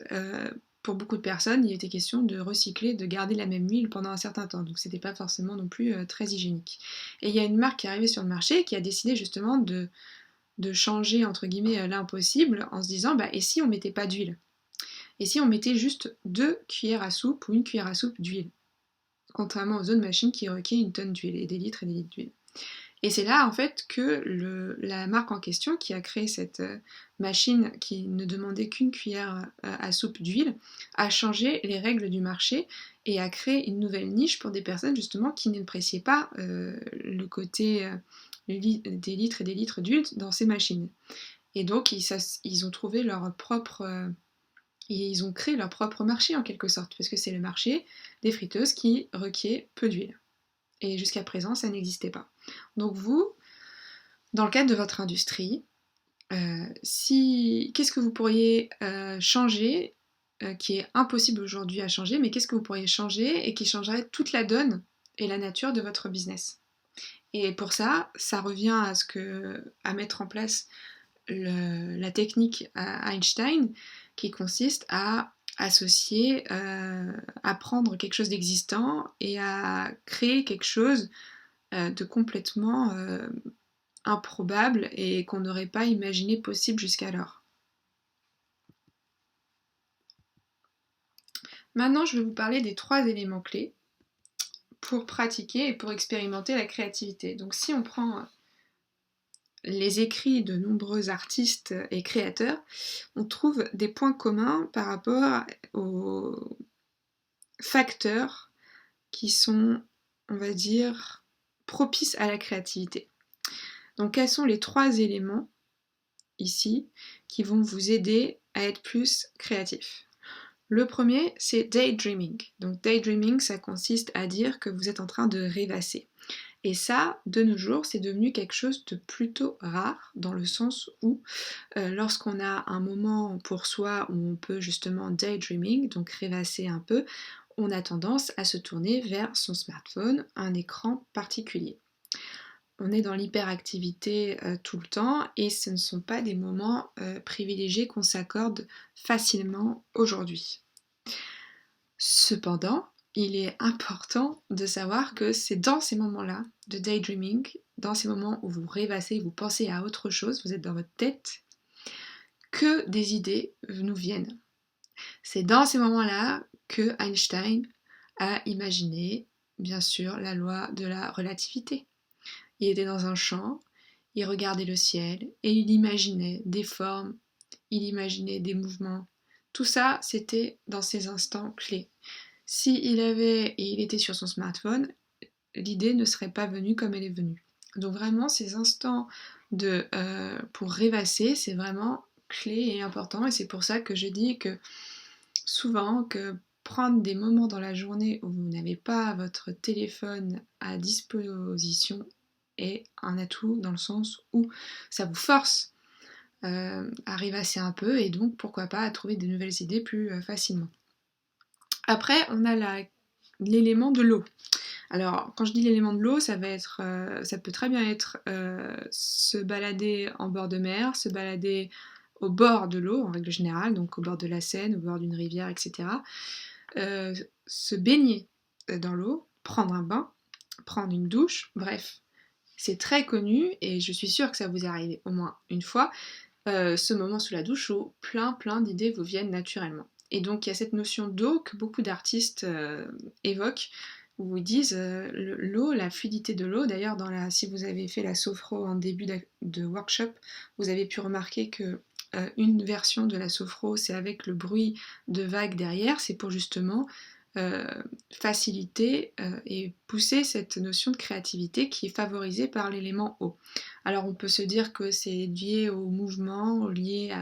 A: pour beaucoup de personnes, il était question de recycler, de garder la même huile pendant un certain temps. Donc c'était pas forcément non plus très hygiénique. Et il y a une marque qui est arrivée sur le marché qui a décidé justement de changer entre guillemets l'impossible en se disant et si on mettait pas d'huile? Et si on mettait juste 2 cuillères à soupe ou 1 cuillère à soupe d'huile? Contrairement aux autres machines qui requièrent une tonne d'huile et des litres d'huile. Et c'est là en fait que la marque en question qui a créé cette machine qui ne demandait qu'une cuillère à soupe d'huile a changé les règles du marché et a créé une nouvelle niche pour des personnes justement qui n'appréciaient pas le côté des litres et des litres d'huile dans ces machines. Et donc ils ont trouvé leur propre... ils ont créé leur propre marché en quelque sorte, parce que c'est le marché des friteuses qui requiert peu d'huile. Et jusqu'à présent, ça n'existait pas. Donc vous, dans le cadre de votre industrie, qu'est-ce que vous pourriez changer, qui est impossible aujourd'hui à changer, mais qu'est-ce que vous pourriez changer et qui changerait toute la donne et la nature de votre business? Et pour ça, ça revient à mettre en place la technique Einstein, qui consiste à associer, à prendre quelque chose d'existant et à créer quelque chose de complètement improbable et qu'on n'aurait pas imaginé possible jusqu'alors. Maintenant, je vais vous parler des 3 éléments clés pour pratiquer et pour expérimenter la créativité. Donc si on prend les écrits de nombreux artistes et créateurs, on trouve des points communs par rapport aux facteurs qui sont, on va dire, propices à la créativité. Donc quels sont les 3 éléments ici qui vont vous aider à être plus créatif? Le premier, c'est daydreaming. Donc daydreaming, ça consiste à dire que vous êtes en train de rêvasser. Et ça, de nos jours, c'est devenu quelque chose de plutôt rare, dans le sens où lorsqu'on a un moment pour soi où on peut justement daydreaming, donc rêvasser un peu, on a tendance à se tourner vers son smartphone, un écran particulier. On est dans l'hyperactivité tout le temps et ce ne sont pas des moments privilégiés qu'on s'accorde facilement aujourd'hui. Cependant, il est important de savoir que c'est dans ces moments-là de daydreaming, dans ces moments où vous rêvassez, vous pensez à autre chose, vous êtes dans votre tête, que des idées nous viennent. C'est dans ces moments-là que Einstein a imaginé, bien sûr, la loi de la relativité. Il était dans un champ, il regardait le ciel et il imaginait des formes, il imaginait des mouvements. Tout ça, c'était dans ces instants clés. S'il avait et il était sur son smartphone, l'idée ne serait pas venue comme elle est venue. Donc vraiment, ces instants pour rêvasser, c'est vraiment clé et important. Et c'est pour ça que je dis que souvent, que prendre des moments dans la journée où vous n'avez pas votre téléphone à disposition est un atout dans le sens où ça vous force à rêvasser un peu et donc pourquoi pas à trouver de nouvelles idées plus facilement. Après, on a l'élément de l'eau. Alors, quand je dis l'élément de l'eau, ça peut très bien être se balader en bord de mer, se balader au bord de l'eau en règle générale, donc au bord de la Seine, au bord d'une rivière, etc. Se baigner dans l'eau, prendre un bain, prendre une douche, bref. C'est très connu et je suis sûre que ça vous est arrivé au moins une fois, ce moment sous la douche où plein d'idées vous viennent naturellement. Et donc il y a cette notion d'eau que beaucoup d'artistes évoquent, où ils disent l'eau, la fluidité de l'eau. D'ailleurs, si vous avez fait la sophro en début de workshop, vous avez pu remarquer que une version de la sophro, c'est avec le bruit de vagues derrière, c'est pour justement faciliter et pousser cette notion de créativité qui est favorisée par l'élément eau. Alors on peut se dire que c'est lié au mouvement, lié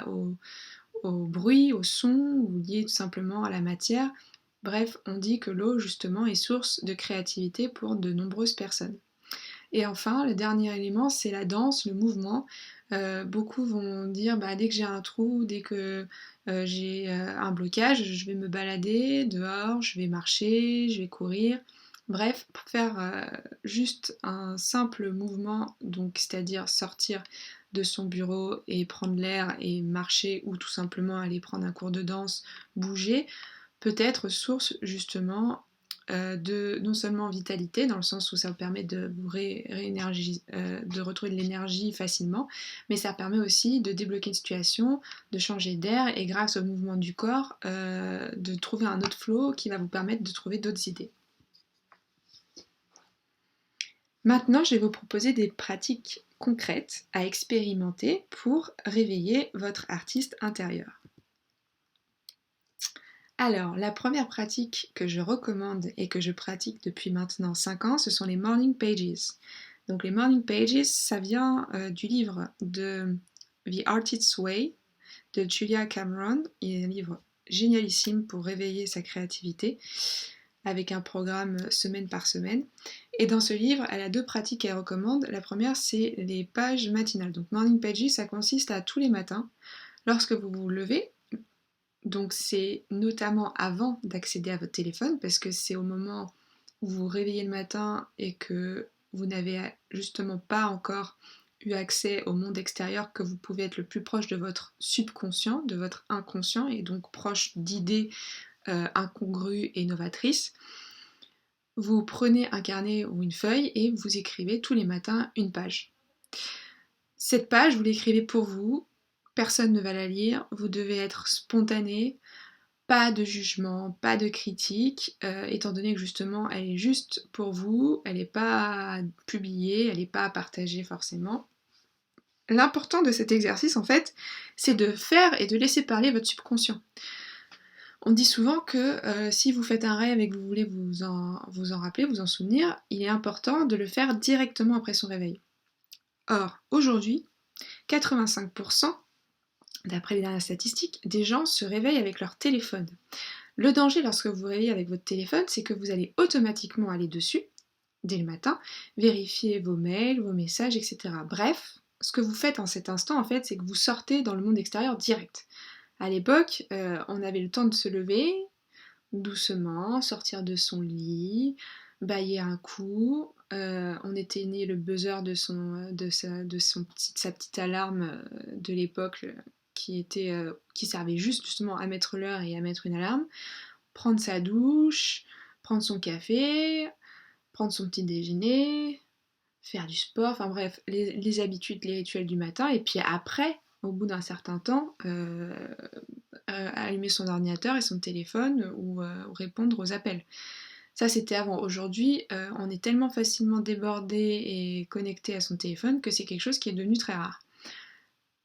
A: au bruit, au son, ou lié tout simplement à la matière. Bref, on dit que l'eau justement est source de créativité pour de nombreuses personnes. Et enfin, le dernier élément, c'est la danse, le mouvement. Beaucoup vont dire, dès que j'ai un trou, dès que j'ai un blocage, je vais me balader dehors, je vais marcher, je vais courir. Bref, pour faire juste un simple mouvement, donc c'est-à-dire sortir de son bureau et prendre l'air et marcher ou tout simplement aller prendre un cours de danse, bouger, peut être source justement de non seulement vitalité, dans le sens où ça vous permet de vous de retrouver de l'énergie facilement, mais ça permet aussi de débloquer une situation, de changer d'air et grâce au mouvement du corps, de trouver un autre flow qui va vous permettre de trouver d'autres idées. Maintenant, je vais vous proposer des pratiques concrètes à expérimenter pour réveiller votre artiste intérieur. Alors, la première pratique que je recommande et que je pratique depuis maintenant 5 ans, ce sont les morning pages. Donc les morning pages, ça vient du livre de The Artist's Way de Julia Cameron. Il est un livre génialissime pour réveiller sa créativité avec un programme semaine par semaine. Et dans ce livre, elle a 2 pratiques qu'elle recommande. La première, c'est les pages matinales. Donc Morning Pages, ça consiste à tous les matins, lorsque vous vous levez, donc c'est notamment avant d'accéder à votre téléphone, parce que c'est au moment où vous vous réveillez le matin et que vous n'avez justement pas encore eu accès au monde extérieur que vous pouvez être le plus proche de votre subconscient, de votre inconscient, et donc proche d'idées incongrues et novatrices. Vous prenez un carnet ou une feuille et vous écrivez tous les matins une page. Cette page, vous l'écrivez pour vous, personne ne va la lire, vous devez être spontané, pas de jugement, pas de critique, étant donné que justement elle est juste pour vous, elle n'est pas publiée, elle n'est pas partagée forcément. L'important de cet exercice en fait, c'est de faire et de laisser parler votre subconscient. On dit souvent que si vous faites un rêve et que vous voulez vous en rappeler, vous en souvenir, il est important de le faire directement après son réveil. Or, aujourd'hui, 85%, d'après les dernières statistiques, des gens se réveillent avec leur téléphone. Le danger lorsque vous vous réveillez avec votre téléphone, c'est que vous allez automatiquement aller dessus, dès le matin, vérifier vos mails, vos messages, etc. Bref, ce que vous faites en cet instant, en fait, c'est que vous sortez dans le monde extérieur direct. À l'époque, on avait le temps de se lever, doucement, sortir de son lit, bâiller un coup. On éteignait le buzzer de sa petite alarme de l'époque qui servait juste justement à mettre l'heure et à mettre une alarme. Prendre sa douche, prendre son café, prendre son petit déjeuner, faire du sport, enfin bref, les habitudes, les rituels du matin, et puis après, au bout d'un certain temps, allumer son ordinateur et son téléphone ou répondre aux appels. Ça c'était avant. Aujourd'hui, on est tellement facilement débordé et connecté à son téléphone que c'est quelque chose qui est devenu très rare.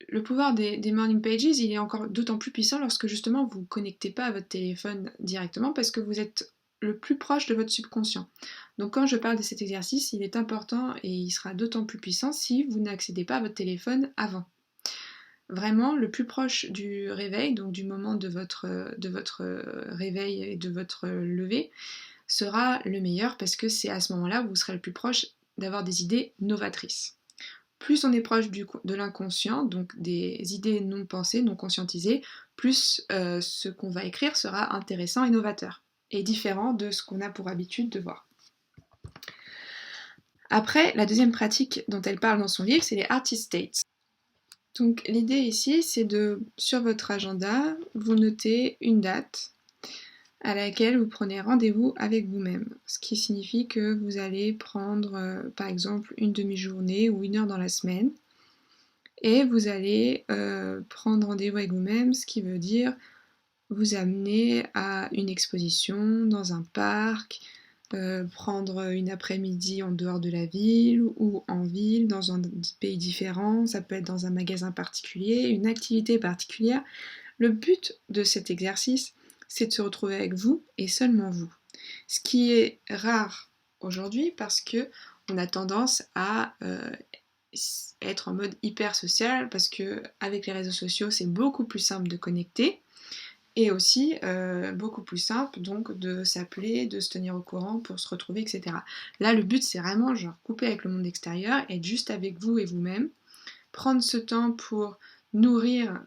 A: Le pouvoir des morning pages, il est encore d'autant plus puissant lorsque justement vous ne connectez pas à votre téléphone directement parce que vous êtes le plus proche de votre subconscient. Donc quand je parle de cet exercice, il est important et il sera d'autant plus puissant si vous n'accédez pas à votre téléphone avant. Vraiment le plus proche du réveil, donc du moment de votre réveil et de votre lever, sera le meilleur parce que c'est à ce moment-là où vous serez le plus proche d'avoir des idées novatrices. Plus on est proche de l'inconscient, donc des idées non pensées, non conscientisées, plus ce qu'on va écrire sera intéressant et novateur, et différent de ce qu'on a pour habitude de voir. Après, la deuxième pratique dont elle parle dans son livre, c'est les Artist States. Donc l'idée ici, c'est de, sur votre agenda, vous notez une date à laquelle vous prenez rendez-vous avec vous-même. Ce qui signifie que vous allez prendre, par exemple, une demi-journée ou 1 heure dans la semaine, et vous allez prendre rendez-vous avec vous-même, ce qui veut dire vous amener à une exposition dans un parc, prendre une après-midi en dehors de la ville ou en ville, dans un pays différent, ça peut être dans un magasin particulier, une activité particulière. Le but de cet exercice, c'est de se retrouver avec vous et seulement vous. Ce qui est rare aujourd'hui parce que on a tendance à être en mode hyper social parce que avec les réseaux sociaux, c'est beaucoup plus simple de connecter. Et aussi beaucoup plus simple donc de s'appeler, de se tenir au courant pour se retrouver, etc. Là le but c'est vraiment genre couper avec le monde extérieur, être juste avec vous et vous-même, prendre ce temps pour nourrir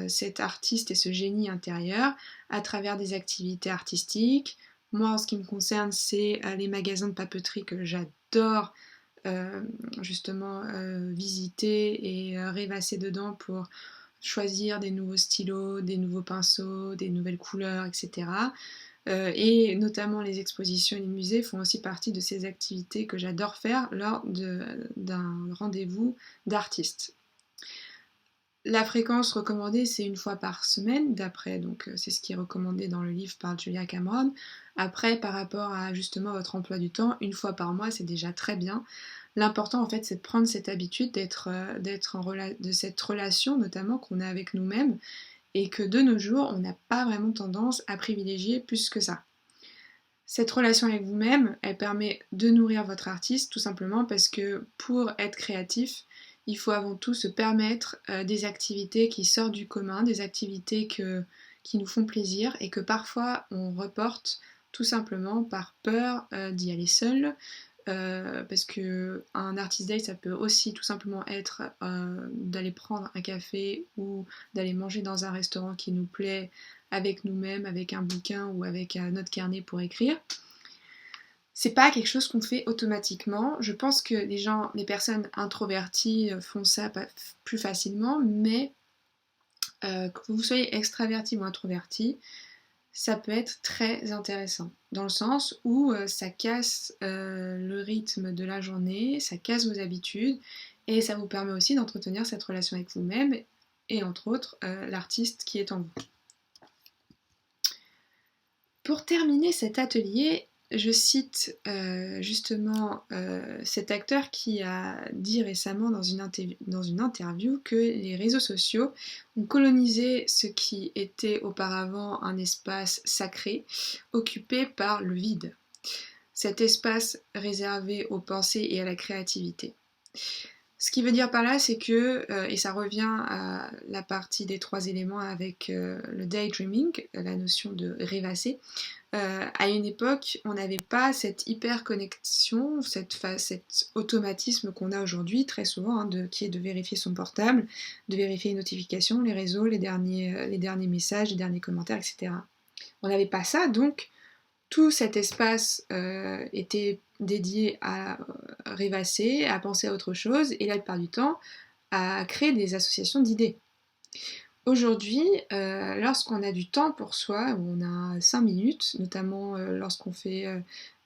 A: cet artiste et ce génie intérieur à travers des activités artistiques. Moi en ce qui me concerne c'est les magasins de papeterie que j'adore justement visiter et rêvasser dedans pour choisir des nouveaux stylos, des nouveaux pinceaux, des nouvelles couleurs, etc. Et notamment les expositions et les musées font aussi partie de ces activités que j'adore faire lors d'un rendez-vous d'artistes. La fréquence recommandée, c'est 1 fois par semaine, d'après, donc c'est ce qui est recommandé dans le livre par Julia Cameron. Après, par rapport à justement votre emploi du temps, 1 fois par mois, c'est déjà très bien. L'important en fait c'est de prendre cette habitude de cette relation notamment qu'on a avec nous-mêmes et que de nos jours on n'a pas vraiment tendance à privilégier plus que ça. Cette relation avec vous-même, elle permet de nourrir votre artiste tout simplement parce que pour être créatif, il faut avant tout se permettre des activités qui sortent du commun, des activités qui nous font plaisir et que parfois on reporte tout simplement par peur d'y aller seul. Parce que un artist day, ça peut aussi tout simplement être d'aller prendre un café ou d'aller manger dans un restaurant qui nous plaît avec nous-mêmes, avec un bouquin ou avec notre carnet pour écrire. C'est pas quelque chose qu'on fait automatiquement. Je pense que les personnes introverties font ça plus facilement, mais que vous soyez extraverti ou introverti, ça peut être très intéressant, dans le sens où ça casse le rythme de la journée, ça casse vos habitudes, et ça vous permet aussi d'entretenir cette relation avec vous-même, et entre autres l'artiste qui est en vous. Pour terminer cet atelier, je cite justement cet acteur qui a dit récemment dans une interview que les réseaux sociaux ont colonisé ce qui était auparavant un espace sacré, occupé par le vide. Cet espace réservé aux pensées et à la créativité. Ce qui veut dire par là, c'est que, et ça revient à la partie des 3 éléments avec le daydreaming, la notion de rêvasser, à une époque, on n'avait pas cette hyper-connexion, cet automatisme qu'on a aujourd'hui, très souvent, qui est de vérifier son portable, de vérifier les notifications, les réseaux, les derniers messages, les derniers commentaires, etc. On n'avait pas ça, donc tout cet espace était dédié à rêvasser, à penser à autre chose, et la plupart du temps, à créer des associations d'idées. Aujourd'hui, lorsqu'on a du temps pour soi, où on a 5 minutes, notamment lorsqu'on fait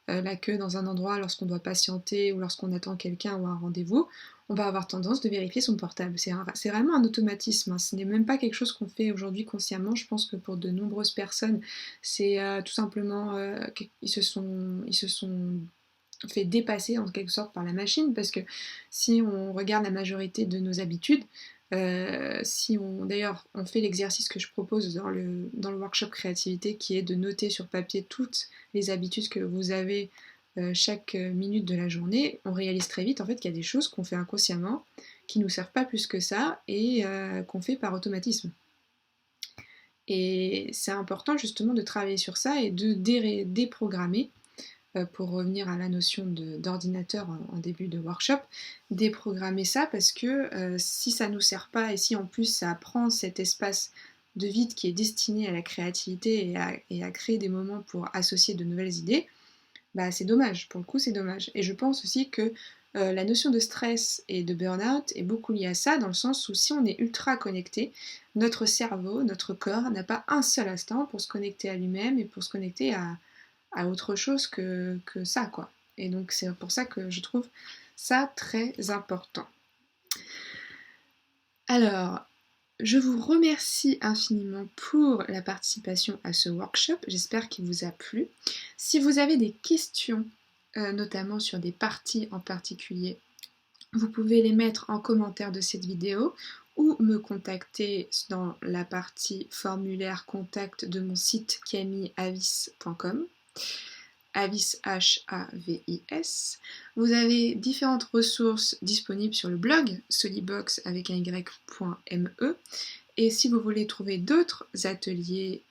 A: la queue dans un endroit, lorsqu'on doit patienter ou lorsqu'on attend quelqu'un ou un rendez-vous, on va avoir tendance de vérifier son portable. C'est vraiment un automatisme, hein. Ce n'est même pas quelque chose qu'on fait aujourd'hui consciemment. Je pense que pour de nombreuses personnes, c'est tout simplement ils se sont fait dépasser en quelque sorte par la machine, parce que si on regarde la majorité de nos habitudes, d'ailleurs on fait l'exercice que je propose dans le workshop créativité, qui est de noter sur papier toutes les habitudes que vous avez chaque minute de la journée, on réalise très vite en fait qu'il y a des choses qu'on fait inconsciemment, qui nous servent pas plus que ça et qu'on fait par automatisme. Et c'est important justement de travailler sur ça et de déprogrammer, pour revenir à la notion d'ordinateur en début de workshop, déprogrammer ça, parce que si ça ne nous sert pas et si en plus ça prend cet espace de vide qui est destiné à la créativité et à créer des moments pour associer de nouvelles idées, bah c'est dommage, pour le coup c'est dommage. Et je pense aussi que la notion de stress et de burn-out est beaucoup liée à ça, dans le sens où si on est ultra connecté, notre cerveau, notre corps n'a pas un seul instant pour se connecter à lui-même et pour se connecter à autre chose que ça, quoi. Et donc c'est pour ça que je trouve ça très important. Alors, je vous remercie infiniment pour la participation à ce workshop, j'espère qu'il vous a plu. Si vous avez des questions, notamment sur des parties en particulier, vous pouvez les mettre en commentaire de cette vidéo ou me contacter dans la partie formulaire contact de mon site camilleavis.com. Avis, H-A-V-I-S. Vous avez différentes ressources disponibles sur le blog solibox avec un y.me. Et si vous voulez trouver d'autres ateliers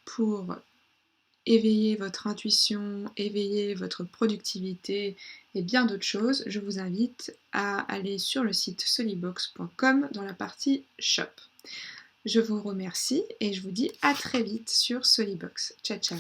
A: pour éveiller votre intuition, éveiller votre productivité et bien d'autres choses, je vous invite à aller sur le site solibox.com dans la partie shop. Je vous remercie et je vous dis à très vite sur Solibox. Ciao ciao.